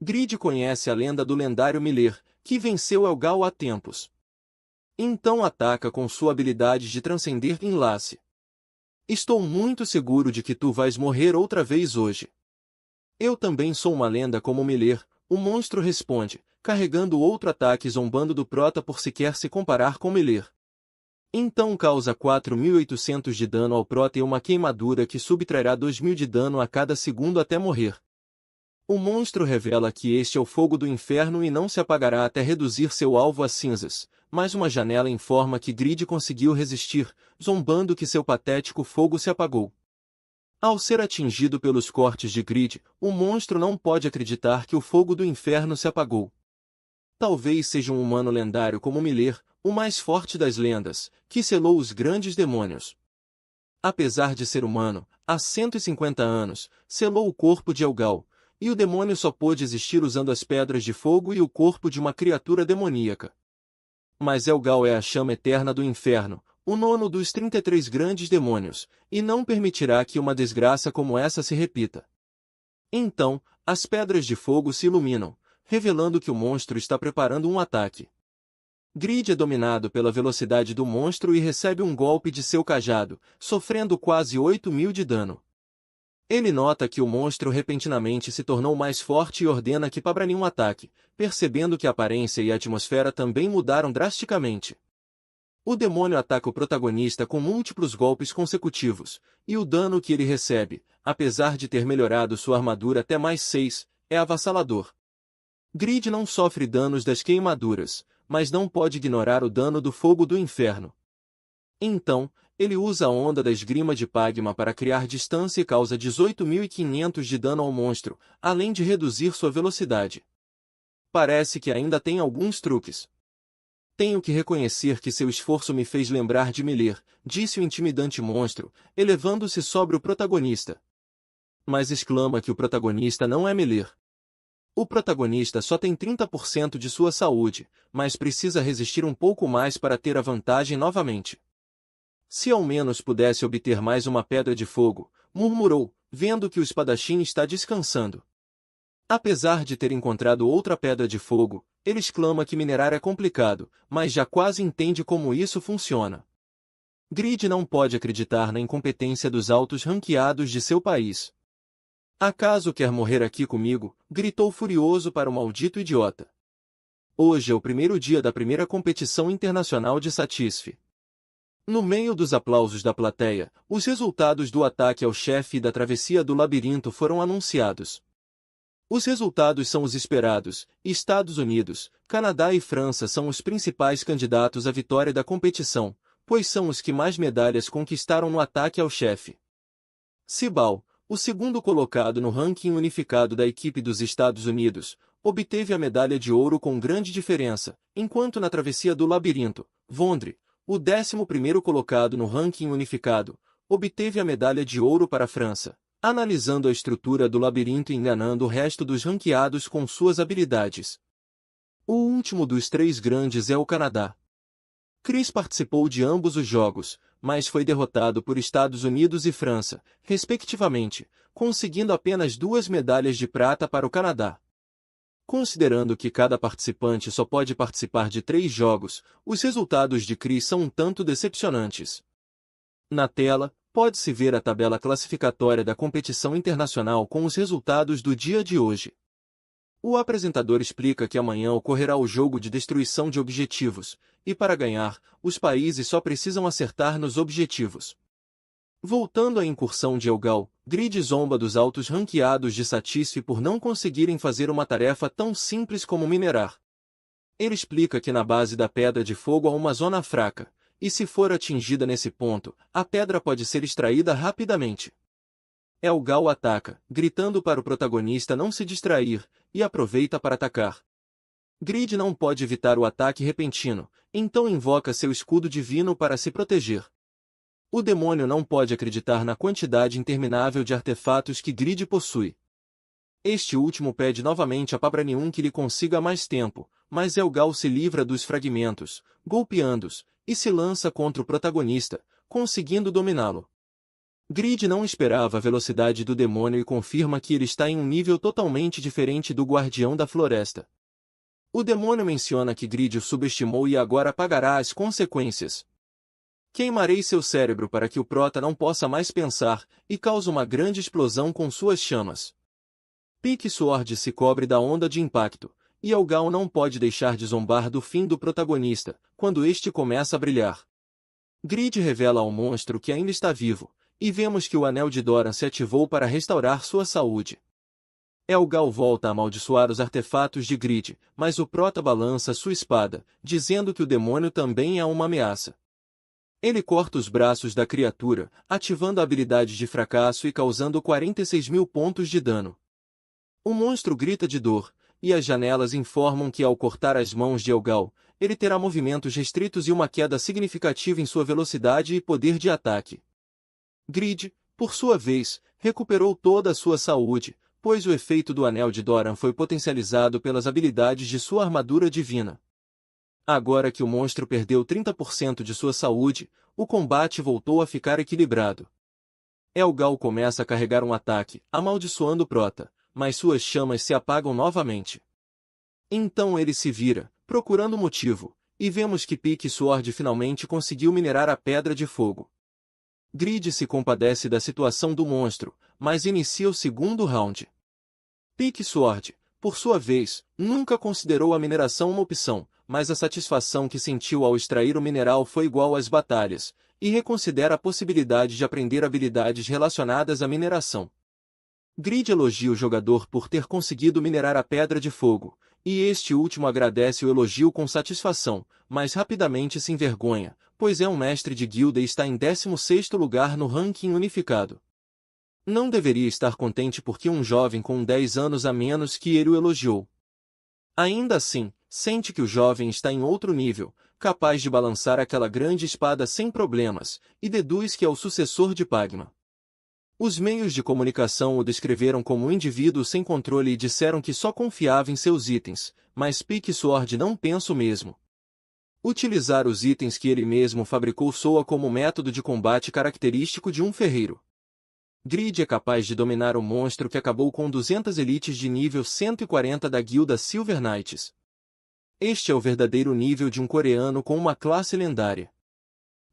Grid conhece a lenda do lendário Miller, que venceu Elgal há tempos. Então ataca com sua habilidade de transcender enlace. Estou muito seguro de que tu vais morrer outra vez hoje. Eu também sou uma lenda como Miller, o monstro responde, carregando outro ataque zombando do prota por sequer se comparar com Miller. Então causa 4.800 de dano ao prota e uma queimadura que subtrairá 2.000 de dano a cada segundo até morrer. O monstro revela que este é o fogo do inferno e não se apagará até reduzir seu alvo a cinzas, mas uma janela informa que Grid conseguiu resistir, zombando que seu patético fogo se apagou. Ao ser atingido pelos cortes de Grid, o monstro não pode acreditar que o fogo do inferno se apagou. Talvez seja um humano lendário como Miller, o mais forte das lendas, que selou os grandes demônios. Apesar de ser humano, há 150 anos, selou o corpo de Elgal, e o demônio só pôde existir usando as pedras de fogo e o corpo de uma criatura demoníaca. Mas Elgal é a chama eterna do inferno, o nono dos 33 grandes demônios, e não permitirá que uma desgraça como essa se repita. Então, as pedras de fogo se iluminam, revelando que o monstro está preparando um ataque. Grid é dominado pela velocidade do monstro e recebe um golpe de seu cajado, sofrendo quase 8.000 de dano. Ele nota que o monstro repentinamente se tornou mais forte e ordena que Pabranin um ataque, percebendo que a aparência e a atmosfera também mudaram drasticamente. O demônio ataca o protagonista com múltiplos golpes consecutivos, e o dano que ele recebe, apesar de ter melhorado sua armadura até mais 6, é avassalador. Grid não sofre danos das queimaduras, mas não pode ignorar o dano do fogo do inferno. Então, ele usa a onda da esgrima de Pagma para criar distância e causa 18.500 de dano ao monstro, além de reduzir sua velocidade. Parece que ainda tem alguns truques. Tenho que reconhecer que seu esforço me fez lembrar de Melir, disse o intimidante monstro, elevando-se sobre o protagonista. Mas exclama que o protagonista não é Melir. O protagonista só tem 30% de sua saúde, mas precisa resistir um pouco mais para ter a vantagem novamente. Se ao menos pudesse obter mais uma pedra de fogo, murmurou, vendo que o espadachim está descansando. Apesar de ter encontrado outra pedra de fogo, ele exclama que minerar é complicado, mas já quase entende como isso funciona. Grid não pode acreditar na incompetência dos altos ranqueados de seu país. "Acaso quer morrer aqui comigo?", gritou furioso para o maldito idiota. Hoje é o primeiro dia da primeira competição internacional de Satisf. No meio dos aplausos da plateia, os resultados do ataque ao chefe e da travessia do labirinto foram anunciados. Os resultados são os esperados. Estados Unidos, Canadá e França são os principais candidatos à vitória da competição, pois são os que mais medalhas conquistaram no ataque ao chefe. Cibal, o segundo colocado no ranking unificado da equipe dos Estados Unidos, obteve a medalha de ouro com grande diferença, enquanto na travessia do labirinto, Vondre, o 11º colocado no ranking unificado, obteve a medalha de ouro para a França, analisando a estrutura do labirinto e enganando o resto dos ranqueados com suas habilidades. O último dos três grandes é o Canadá. Chris participou de ambos os jogos, mas foi derrotado por Estados Unidos e França, respectivamente, conseguindo apenas 2 medalhas de prata para o Canadá. Considerando que cada participante só pode participar de 3 jogos, os resultados de Chris são um tanto decepcionantes. Na tela, pode-se ver a tabela classificatória da competição internacional com os resultados do dia de hoje. O apresentador explica que amanhã ocorrerá o jogo de destruição de objetivos, e para ganhar, os países só precisam acertar nos objetivos. Voltando à incursão de Elgal, Grid zomba dos altos ranqueados de Satisf por não conseguirem fazer uma tarefa tão simples como minerar. Ele explica que na base da pedra de fogo há uma zona fraca, e se for atingida nesse ponto, a pedra pode ser extraída rapidamente. Elgal ataca, gritando para o protagonista não se distrair, e aproveita para atacar. Grid não pode evitar o ataque repentino, então invoca seu escudo divino para se proteger. O demônio não pode acreditar na quantidade interminável de artefatos que Grid possui. Este último pede novamente a Pabranin que lhe consiga mais tempo, mas Elgal se livra dos fragmentos, golpeando-os, e se lança contra o protagonista, conseguindo dominá-lo. Grid não esperava a velocidade do demônio e confirma que ele está em um nível totalmente diferente do Guardião da Floresta. O demônio menciona que Grid o subestimou e agora pagará as consequências. Queimarei seu cérebro para que o prota não possa mais pensar, e causa uma grande explosão com suas chamas. Pique Sword se cobre da onda de impacto, e Elgal não pode deixar de zombar do fim do protagonista, quando este começa a brilhar. Grid revela ao monstro que ainda está vivo, e vemos que o anel de Doran se ativou para restaurar sua saúde. Elgal volta a amaldiçoar os artefatos de Grid, mas o prota balança sua espada, dizendo que o demônio também é uma ameaça. Ele corta os braços da criatura, ativando a habilidade de fracasso e causando 46.000 pontos de dano. O monstro grita de dor, e as janelas informam que ao cortar as mãos de Elgal, ele terá movimentos restritos e uma queda significativa em sua velocidade e poder de ataque. Grid, por sua vez, recuperou toda a sua saúde, pois o efeito do Anel de Doran foi potencializado pelas habilidades de sua armadura divina. Agora que o monstro perdeu 30% de sua saúde, o combate voltou a ficar equilibrado. Elgal começa a carregar um ataque, amaldiçoando Prota, mas suas chamas se apagam novamente. Então ele se vira, procurando motivo, e vemos que Pique Sword finalmente conseguiu minerar a Pedra de Fogo. Grid se compadece da situação do monstro, mas inicia o segundo round. Pique Sword, por sua vez, nunca considerou a mineração uma opção, mas a satisfação que sentiu ao extrair o mineral foi igual às batalhas, e reconsidera a possibilidade de aprender habilidades relacionadas à mineração. Grid elogia o jogador por ter conseguido minerar a Pedra de Fogo, e este último agradece o elogio com satisfação, mas rapidamente se envergonha, pois é um mestre de guilda e está em 16º lugar no ranking unificado. Não deveria estar contente porque um jovem com 10 anos a menos que ele o elogiou. Ainda assim, sente que o jovem está em outro nível, capaz de balançar aquela grande espada sem problemas, e deduz que é o sucessor de Pagma. Os meios de comunicação o descreveram como um indivíduo sem controle e disseram que só confiava em seus itens, mas Pique Sword não pensa o mesmo. Utilizar os itens que ele mesmo fabricou soa como método de combate característico de um ferreiro. Grid é capaz de dominar o monstro que acabou com 200 elites de nível 140 da guilda Silver Knights. Este é o verdadeiro nível de um coreano com uma classe lendária.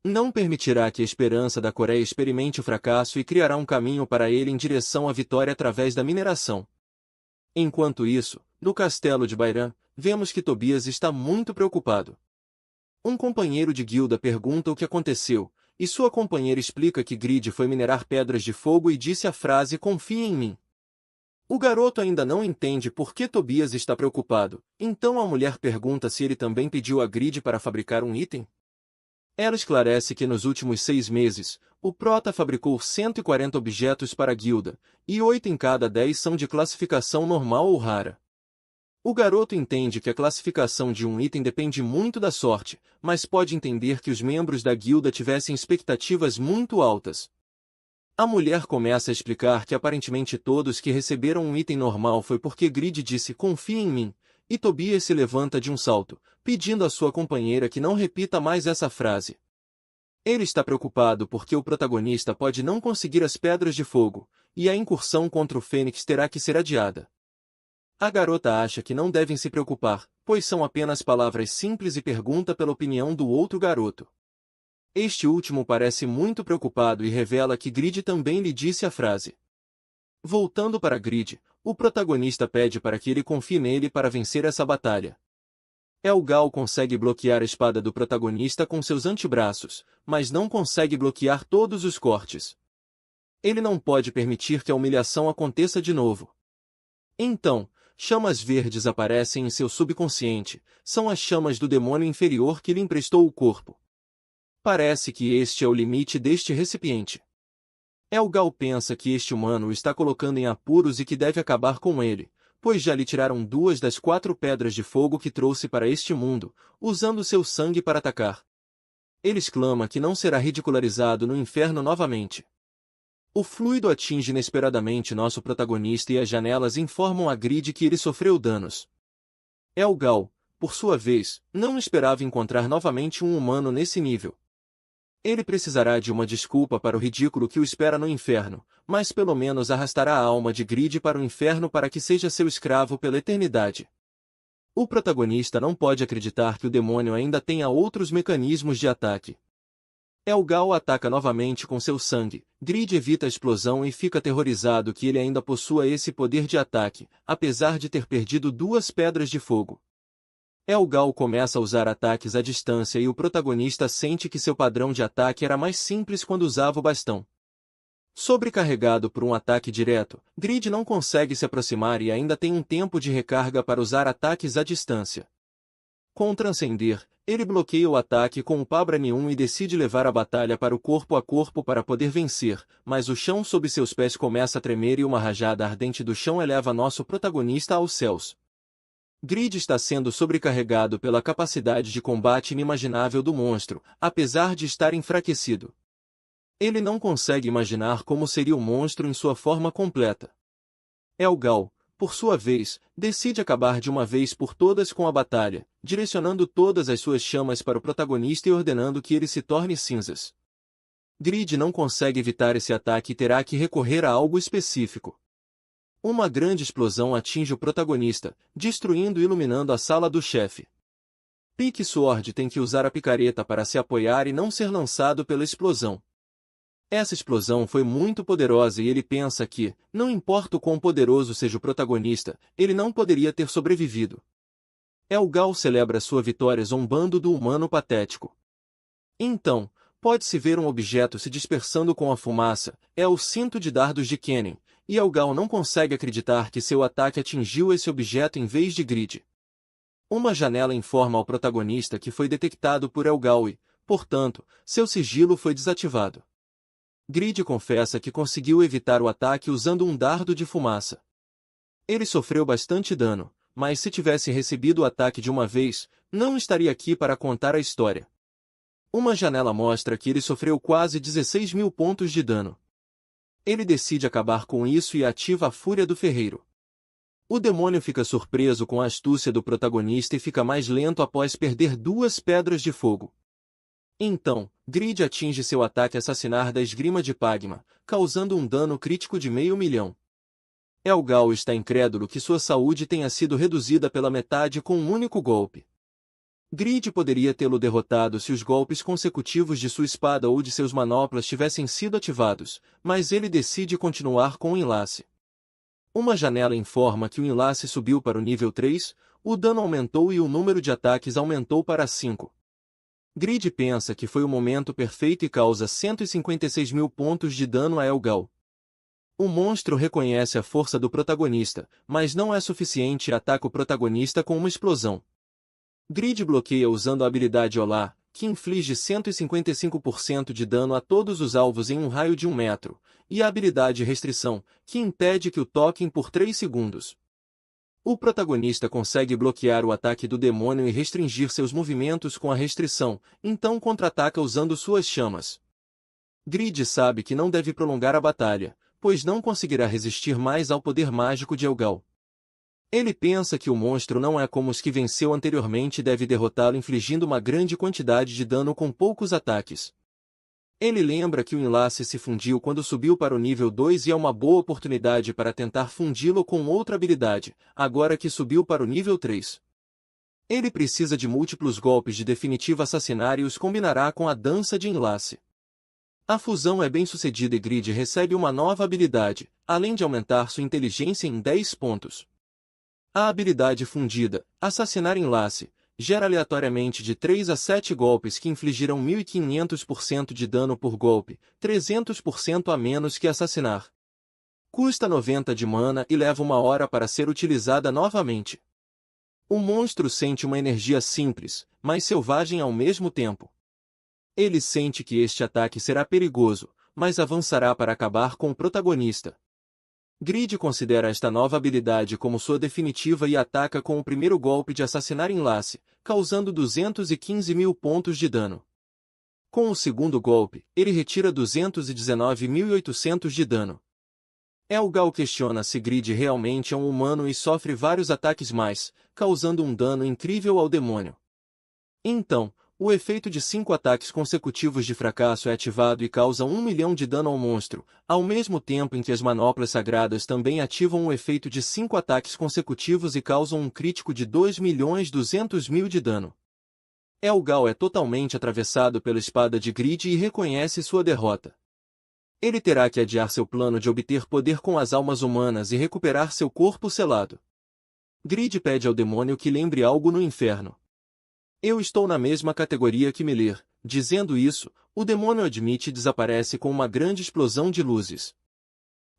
Não permitirá que a esperança da Coreia experimente o fracasso e criará um caminho para ele em direção à vitória através da mineração. Enquanto isso, no castelo de Bairan, vemos que Tobias está muito preocupado. Um companheiro de guilda pergunta o que aconteceu, e sua companheira explica que Grid foi minerar pedras de fogo e disse a frase "confia em mim". O garoto ainda não entende por que Tobias está preocupado, então a mulher pergunta se ele também pediu a Grid para fabricar um item. Ela esclarece que nos últimos 6 meses, o Prota fabricou 140 objetos para a guilda, e 8 em cada 10 são de classificação normal ou rara. O garoto entende que a classificação de um item depende muito da sorte, mas pode entender que os membros da guilda tivessem expectativas muito altas. A mulher começa a explicar que aparentemente todos que receberam um item normal foi porque Grid disse "confia em mim", e Tobias se levanta de um salto, pedindo à sua companheira que não repita mais essa frase. Ele está preocupado porque o protagonista pode não conseguir as pedras de fogo, e a incursão contra o Fênix terá que ser adiada. A garota acha que não devem se preocupar, pois são apenas palavras simples e pergunta pela opinião do outro garoto. Este último parece muito preocupado e revela que Grid também lhe disse a frase. Voltando para Grid, o protagonista pede para que ele confie nele para vencer essa batalha. Elgal consegue bloquear a espada do protagonista com seus antebraços, mas não consegue bloquear todos os cortes. Ele não pode permitir que a humilhação aconteça de novo. Então, chamas verdes aparecem em seu subconsciente, são as chamas do demônio inferior que lhe emprestou o corpo. Parece que este é o limite deste recipiente. Elgal pensa que este humano o está colocando em apuros e que deve acabar com ele, pois já lhe tiraram 2 das 4 pedras de fogo que trouxe para este mundo, usando seu sangue para atacar. Ele exclama que não será ridicularizado no inferno novamente. O fluido atinge inesperadamente nosso protagonista e as janelas informam a Grid que ele sofreu danos. Elgal, por sua vez, não esperava encontrar novamente um humano nesse nível. Ele precisará de uma desculpa para o ridículo que o espera no inferno, mas pelo menos arrastará a alma de Grid para o inferno para que seja seu escravo pela eternidade. O protagonista não pode acreditar que o demônio ainda tenha outros mecanismos de ataque. Elgal ataca novamente com seu sangue, Grid evita a explosão e fica aterrorizado que ele ainda possua esse poder de ataque, apesar de ter perdido 2 pedras de fogo. Elgal começa a usar ataques à distância e o protagonista sente que seu padrão de ataque era mais simples quando usava o bastão. Sobrecarregado por um ataque direto, Grid não consegue se aproximar e ainda tem um tempo de recarga para usar ataques à distância. Com Transcender, ele bloqueia o ataque com o Pabrani 1 e decide levar a batalha para o corpo a corpo para poder vencer, mas o chão sob seus pés começa a tremer e uma rajada ardente do chão eleva nosso protagonista aos céus. Grid está sendo sobrecarregado pela capacidade de combate inimaginável do monstro, apesar de estar enfraquecido. Ele não consegue imaginar como seria o monstro em sua forma completa. Elgal, por sua vez, decide acabar de uma vez por todas com a batalha, direcionando todas as suas chamas para o protagonista e ordenando que ele se torne cinzas. Grid não consegue evitar esse ataque e terá que recorrer a algo específico. Uma grande explosão atinge o protagonista, destruindo e iluminando a sala do chefe. Pique Sword tem que usar a picareta para se apoiar e não ser lançado pela explosão. Essa explosão foi muito poderosa e ele pensa que, não importa o quão poderoso seja o protagonista, ele não poderia ter sobrevivido. Elgal celebra sua vitória zombando do humano patético. Então, pode-se ver um objeto se dispersando com a fumaça, é o cinto de dardos de Kennen, e Elgal não consegue acreditar que seu ataque atingiu esse objeto em vez de Grid. Uma janela informa ao protagonista que foi detectado por Elgal e, portanto, seu sigilo foi desativado. Grid confessa que conseguiu evitar o ataque usando um dardo de fumaça. Ele sofreu bastante dano, mas se tivesse recebido o ataque de uma vez, não estaria aqui para contar a história. Uma janela mostra que ele sofreu quase 16.000 pontos de dano. Ele decide acabar com isso e ativa a Fúria do Ferreiro. O demônio fica surpreso com a astúcia do protagonista e fica mais lento após perder 2 pedras de fogo. Então, Grid atinge seu ataque assassinar da esgrima de Pagma, causando um dano crítico de 500.000. Elgal está incrédulo que sua saúde tenha sido reduzida pela metade com um único golpe. Grid poderia tê-lo derrotado se os golpes consecutivos de sua espada ou de seus manoplas tivessem sido ativados, mas ele decide continuar com o enlace. Uma janela informa que o enlace subiu para o nível 3, o dano aumentou e o número de ataques aumentou para 5. Grid pensa que foi o momento perfeito e causa 156.000 pontos de dano a Elgal. O monstro reconhece a força do protagonista, mas não é suficiente e ataca o protagonista com uma explosão. Grid bloqueia usando a habilidade Olá, que inflige 155% de dano a todos os alvos em um raio de 1 metro, e a habilidade Restrição, que impede que o toquem por 3 segundos. O protagonista consegue bloquear o ataque do demônio e restringir seus movimentos com a restrição, então contra-ataca usando suas chamas. Grid sabe que não deve prolongar a batalha, pois não conseguirá resistir mais ao poder mágico de Elgal. Ele pensa que o monstro não é como os que venceu anteriormente e deve derrotá-lo infligindo uma grande quantidade de dano com poucos ataques. Ele lembra que o enlace se fundiu quando subiu para o nível 2 e é uma boa oportunidade para tentar fundi-lo com outra habilidade, agora que subiu para o nível 3. Ele precisa de múltiplos golpes de definitivo assassinar e os combinará com a dança de enlace. A fusão é bem sucedida e Grid recebe uma nova habilidade, além de aumentar sua inteligência em 10 pontos. A habilidade fundida, Assassinar Enlace, gera aleatoriamente de 3 a 7 golpes que infligirão 1500% de dano por golpe, 300% a menos que assassinar. Custa 90 de mana e leva 1 hora para ser utilizada novamente. O monstro sente uma energia simples, mas selvagem ao mesmo tempo. Ele sente que este ataque será perigoso, mas avançará para acabar com o protagonista. Grid considera esta nova habilidade como sua definitiva e ataca com o primeiro golpe de Assassinar Enlace, causando 215.000 pontos de dano. Com o segundo golpe, ele retira 219.800 de dano. Elgal questiona se Grid realmente é um humano e sofre vários ataques mais, causando um dano incrível ao demônio. Então, o efeito de 5 ataques consecutivos de fracasso é ativado e causa 1 milhão de dano ao monstro, ao mesmo tempo em que as manoplas sagradas também ativam o efeito de 5 ataques consecutivos e causam um crítico de 2.200.000 de dano. Elgal é totalmente atravessado pela espada de Grid e reconhece sua derrota. Ele terá que adiar seu plano de obter poder com as almas humanas e recuperar seu corpo selado. Grid pede ao demônio que lembre algo no inferno. Eu estou na mesma categoria que Melir. Dizendo isso, o demônio admite e desaparece com uma grande explosão de luzes.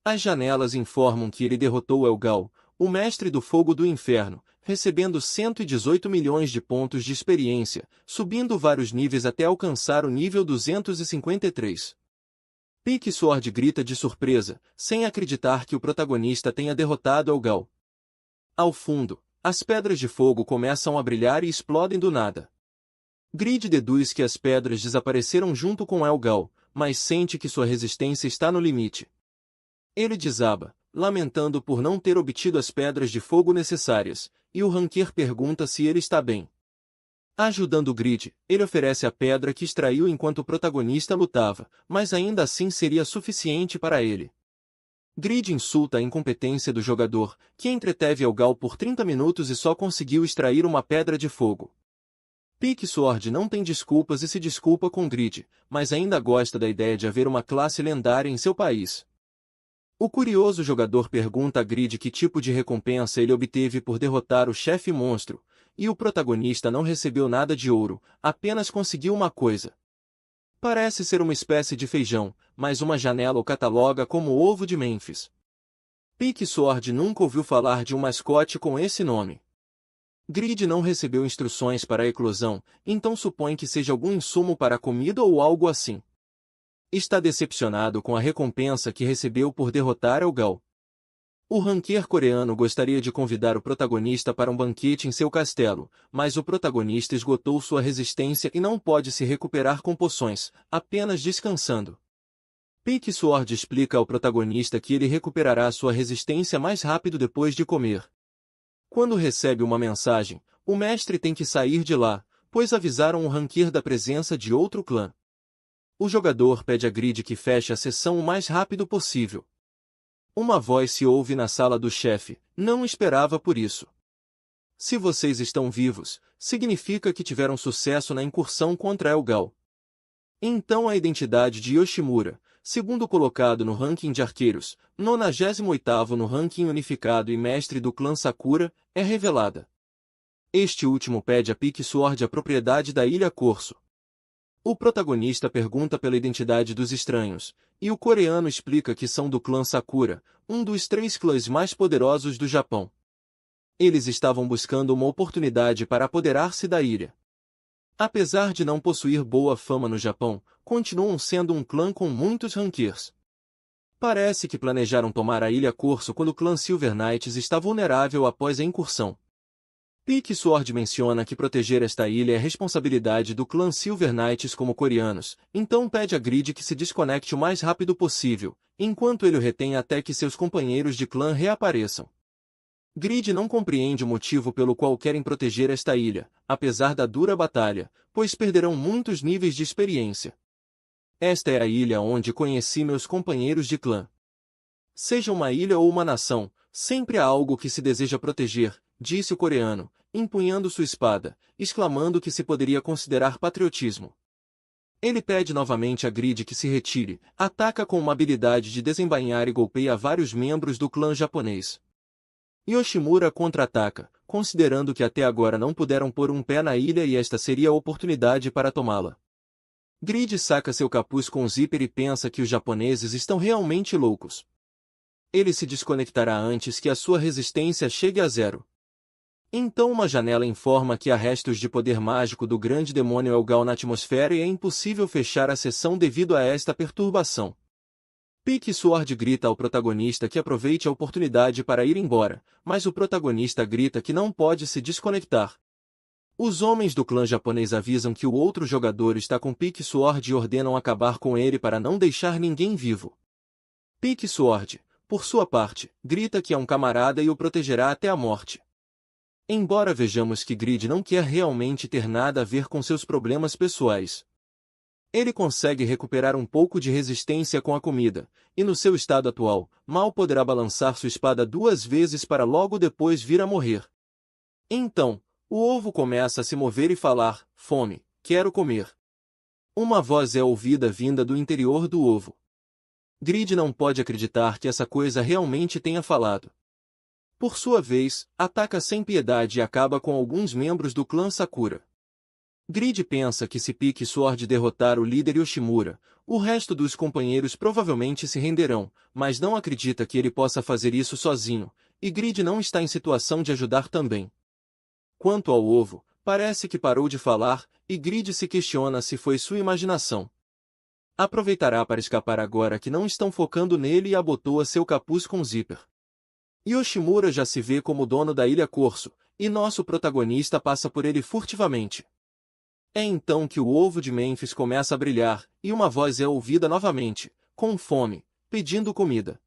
As janelas informam que ele derrotou Elgal, o mestre do fogo do inferno, recebendo 118 milhões de pontos de experiência, subindo vários níveis até alcançar o nível 253. Pique Sword grita de surpresa, sem acreditar que o protagonista tenha derrotado Elgal. Ao fundo, as pedras de fogo começam a brilhar e explodem do nada. Grid deduz que as pedras desapareceram junto com Elgal, mas sente que sua resistência está no limite. Ele desaba, lamentando por não ter obtido as pedras de fogo necessárias, e o Ranquer pergunta se ele está bem. Ajudando Grid, ele oferece a pedra que extraiu enquanto o protagonista lutava, mas ainda assim seria suficiente para ele. Grid insulta a incompetência do jogador, que entreteve Elgal por 30 minutos e só conseguiu extrair uma pedra de fogo. Peak Sword não tem desculpas e se desculpa com Grid, mas ainda gosta da ideia de haver uma classe lendária em seu país. O curioso jogador pergunta a Grid que tipo de recompensa ele obteve por derrotar o chefe monstro, e o protagonista não recebeu nada de ouro, apenas conseguiu uma coisa. Parece ser uma espécie de feijão, mas uma janela o cataloga como o Ovo de Mênfis. Peak Sword nunca ouviu falar de um mascote com esse nome. Grid não recebeu instruções para a eclosão, então supõe que seja algum insumo para a comida ou algo assim. Está decepcionado com a recompensa que recebeu por derrotar Elgal. O Ranquer coreano gostaria de convidar o protagonista para um banquete em seu castelo, mas o protagonista esgotou sua resistência e não pode se recuperar com poções, apenas descansando. Peak Sword explica ao protagonista que ele recuperará sua resistência mais rápido depois de comer. Quando recebe uma mensagem, o mestre tem que sair de lá, pois avisaram o Ranquer da presença de outro clã. O jogador pede a Grid que feche a sessão o mais rápido possível. Uma voz se ouve na sala do chefe, não esperava por isso. Se vocês estão vivos, significa que tiveram sucesso na incursão contra Elgal. Então a identidade de Yoshimura, segundo colocado no ranking de arqueiros, 98º no ranking unificado e mestre do clã Sakura, é revelada. Este último pede a Peak Sword a propriedade da Ilha Corso. O protagonista pergunta pela identidade dos estranhos, e o coreano explica que são do clã Sakura, um dos 3 clãs mais poderosos do Japão. Eles estavam buscando uma oportunidade para apoderar-se da ilha. Apesar de não possuir boa fama no Japão, continuam sendo um clã com muitos rankers. Parece que planejaram tomar a Ilha Corso quando o clã Silver Knights está vulnerável após a incursão. Peak Sword menciona que proteger esta ilha é responsabilidade do clã Silver Knights como coreanos, então pede a Grid que se desconecte o mais rápido possível, enquanto ele o retém até que seus companheiros de clã reapareçam. Grid não compreende o motivo pelo qual querem proteger esta ilha, apesar da dura batalha, pois perderão muitos níveis de experiência. Esta é a ilha onde conheci meus companheiros de clã. Seja uma ilha ou uma nação, sempre há algo que se deseja proteger, disse o coreano, empunhando sua espada, exclamando que se poderia considerar patriotismo. Ele pede novamente a Grid que se retire, ataca com uma habilidade de desembainhar e golpeia vários membros do clã japonês. Yoshimura contra-ataca, considerando que até agora não puderam pôr um pé na ilha e esta seria a oportunidade para tomá-la. Grid saca seu capuz com zíper e pensa que os japoneses estão realmente loucos. Ele se desconectará antes que a sua resistência chegue a 0. Então uma janela informa que há restos de poder mágico do grande demônio Elgal na atmosfera e é impossível fechar a sessão devido a esta perturbação. Peak Sword grita ao protagonista que aproveite a oportunidade para ir embora, mas o protagonista grita que não pode se desconectar. Os homens do clã japonês avisam que o outro jogador está com Peak Sword e ordenam acabar com ele para não deixar ninguém vivo. Peak Sword, por sua parte, grita que é um camarada e o protegerá até a morte. Embora vejamos que Grid não quer realmente ter nada a ver com seus problemas pessoais. Ele consegue recuperar um pouco de resistência com a comida, e no seu estado atual, mal poderá balançar sua espada 2 vezes para logo depois vir a morrer. Então, o ovo começa a se mover e falar, fome, quero comer. Uma voz é ouvida vinda do interior do ovo. Grid não pode acreditar que essa coisa realmente tenha falado. Por sua vez, ataca sem piedade e acaba com alguns membros do clã Sakura. Grid pensa que se Peak Sword derrotar o líder Yoshimura, o resto dos companheiros provavelmente se renderão, mas não acredita que ele possa fazer isso sozinho, e Grid não está em situação de ajudar também. Quanto ao ovo, parece que parou de falar, e Grid se questiona se foi sua imaginação. Aproveitará para escapar agora que não estão focando nele e abotoa seu capuz com zíper. Yoshimura já se vê como dono da Ilha Corso, e nosso protagonista passa por ele furtivamente. É então que o ovo de Mênfis começa a brilhar, e uma voz é ouvida novamente, com fome, pedindo comida.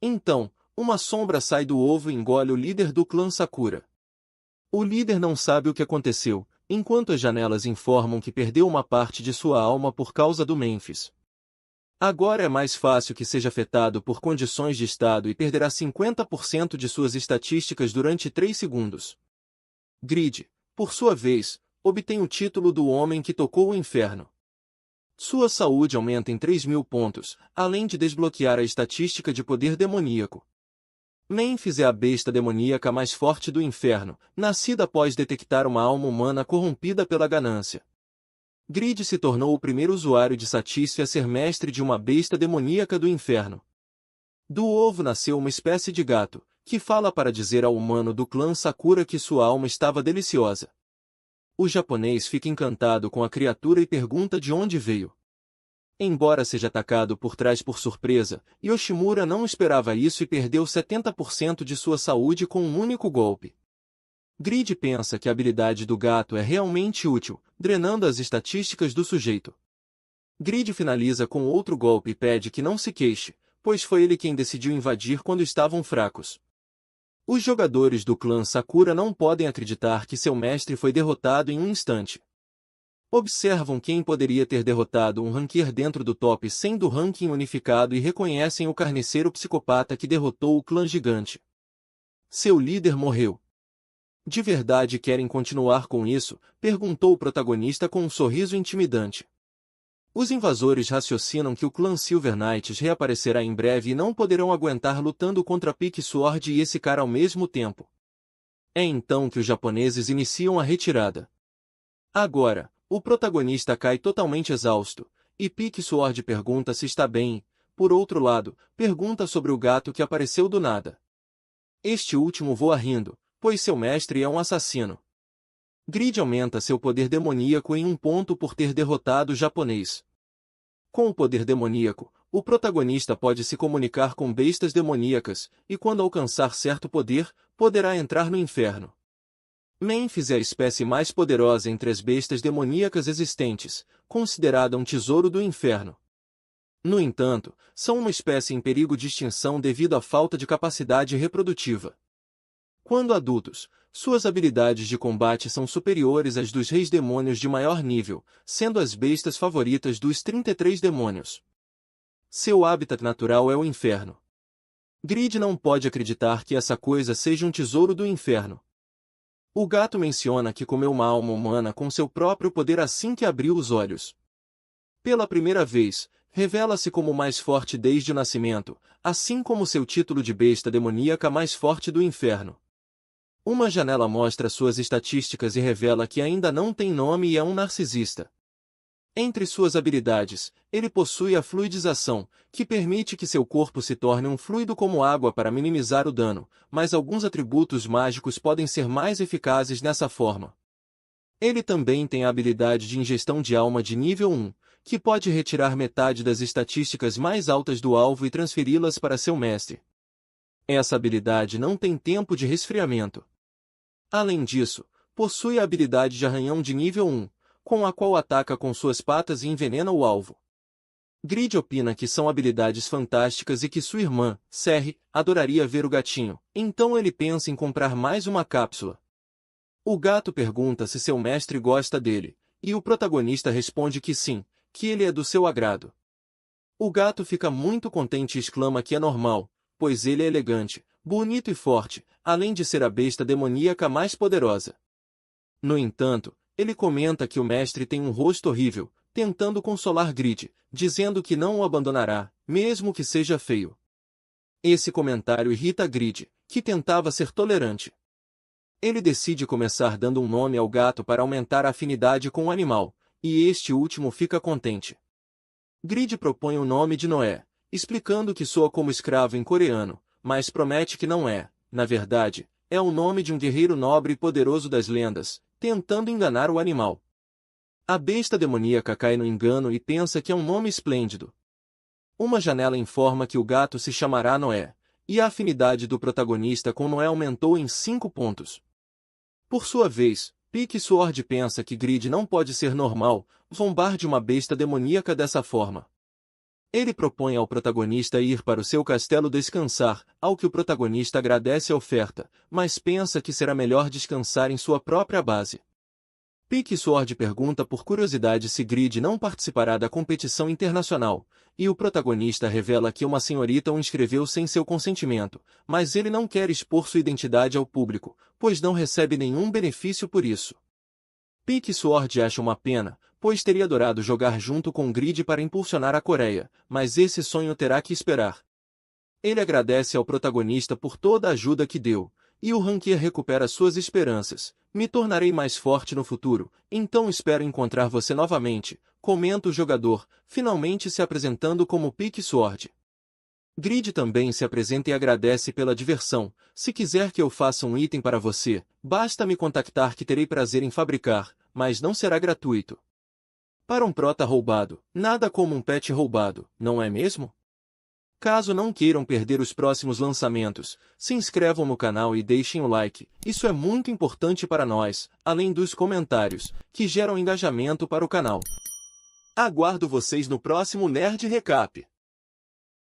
Então, uma sombra sai do ovo e engole o líder do clã Sakura. O líder não sabe o que aconteceu, enquanto as janelas informam que perdeu uma parte de sua alma por causa do Memphis. Agora é mais fácil que seja afetado por condições de estado e perderá 50% de suas estatísticas durante 3 segundos. Grid, por sua vez, obtém o título do homem que tocou o inferno. Sua saúde aumenta em 3.000 pontos, além de desbloquear a estatística de poder demoníaco. Memphis é a besta demoníaca mais forte do inferno, nascida após detectar uma alma humana corrompida pela ganância. Grid se tornou o primeiro usuário de Satisfy a ser mestre de uma besta demoníaca do inferno. Do ovo nasceu uma espécie de gato, que fala para dizer ao humano do clã Sakura que sua alma estava deliciosa. O japonês fica encantado com a criatura e pergunta de onde veio. Embora seja atacado por trás por surpresa, Yoshimura não esperava isso e perdeu 70% de sua saúde com um único golpe. Grid pensa que a habilidade do gato é realmente útil, drenando as estatísticas do sujeito. Grid finaliza com outro golpe e pede que não se queixe, pois foi ele quem decidiu invadir quando estavam fracos. Os jogadores do clã Sakura não podem acreditar que seu mestre foi derrotado em um instante. Observam quem poderia ter derrotado um ranquear dentro do top 100 do ranking unificado e reconhecem o carniceiro psicopata que derrotou o clã gigante. Seu líder morreu. De verdade querem continuar com isso? Perguntou o protagonista com um sorriso intimidante. Os invasores raciocinam que o clã Silver Knights reaparecerá em breve e não poderão aguentar lutando contra Peak Sword e esse cara ao mesmo tempo. É então que os japoneses iniciam a retirada. Agora, o protagonista cai totalmente exausto, e Peak Sword pergunta se está bem, por outro lado, pergunta sobre o gato que apareceu do nada. Este último voa rindo, pois seu mestre é um assassino. Grid aumenta seu poder demoníaco em 1 ponto por ter derrotado o japonês. Com o poder demoníaco, o protagonista pode se comunicar com bestas demoníacas, e quando alcançar certo poder, poderá entrar no inferno. Memphis é a espécie mais poderosa entre as bestas demoníacas existentes, considerada um tesouro do inferno. No entanto, são uma espécie em perigo de extinção devido à falta de capacidade reprodutiva. Quando adultos, suas habilidades de combate são superiores às dos reis demônios de maior nível, sendo as bestas favoritas dos 33 demônios. Seu habitat natural é o inferno. Grid não pode acreditar que essa coisa seja um tesouro do inferno. O gato menciona que comeu uma alma humana com seu próprio poder assim que abriu os olhos. Pela primeira vez, revela-se como o mais forte desde o nascimento, assim como seu título de besta demoníaca mais forte do inferno. Uma janela mostra suas estatísticas e revela que ainda não tem nome e é um narcisista. Entre suas habilidades, ele possui a fluidização, que permite que seu corpo se torne um fluido como água para minimizar o dano, mas alguns atributos mágicos podem ser mais eficazes nessa forma. Ele também tem a habilidade de ingestão de alma de nível 1, que pode retirar metade das estatísticas mais altas do alvo e transferi-las para seu mestre. Essa habilidade não tem tempo de resfriamento. Além disso, possui a habilidade de arranhão de nível 1, com a qual ataca com suas patas e envenena o alvo. Grid opina que são habilidades fantásticas e que sua irmã, Serri, adoraria ver o gatinho, então ele pensa em comprar mais uma cápsula. O gato pergunta se seu mestre gosta dele, e o protagonista responde que sim, que ele é do seu agrado. O gato fica muito contente e exclama que é normal, pois ele é elegante, bonito e forte, além de ser a besta demoníaca mais poderosa. No entanto, ele comenta que o mestre tem um rosto horrível, tentando consolar Grid, dizendo que não o abandonará, mesmo que seja feio. Esse comentário irrita Grid, que tentava ser tolerante. Ele decide começar dando um nome ao gato para aumentar a afinidade com o animal, e este último fica contente. Grid propõe o nome de Noé, explicando que soa como escravo em coreano, mas promete que não é, na verdade, é o nome de um guerreiro nobre e poderoso das lendas, tentando enganar o animal. A besta demoníaca cai no engano e pensa que é um nome esplêndido. Uma janela informa que o gato se chamará Noé, e a afinidade do protagonista com Noé aumentou em 5 pontos. Por sua vez, Peak Sword pensa que Grid não pode ser normal, zombar de uma besta demoníaca dessa forma. Ele propõe ao protagonista ir para o seu castelo descansar, ao que o protagonista agradece a oferta, mas pensa que será melhor descansar em sua própria base. Peak Sword pergunta por curiosidade se Grid não participará da competição internacional, e o protagonista revela que uma senhorita o inscreveu sem seu consentimento, mas ele não quer expor sua identidade ao público, pois não recebe nenhum benefício por isso. Peak Sword acha uma pena, pois teria adorado jogar junto com Grid para impulsionar a Coreia, mas esse sonho terá que esperar. Ele agradece ao protagonista por toda a ajuda que deu, e o Ranquier recupera suas esperanças. Me tornarei mais forte no futuro, então espero encontrar você novamente, comenta o jogador, finalmente se apresentando como Peak Sword. Grid também se apresenta e agradece pela diversão. Se quiser que eu faça um item para você, basta me contactar que terei prazer em fabricar, mas não será gratuito. Para um prota roubado, nada como um pet roubado, não é mesmo? Caso não queiram perder os próximos lançamentos, se inscrevam no canal e deixem o like, isso é muito importante para nós, além dos comentários, que geram engajamento para o canal. Aguardo vocês no próximo Nerd Recap.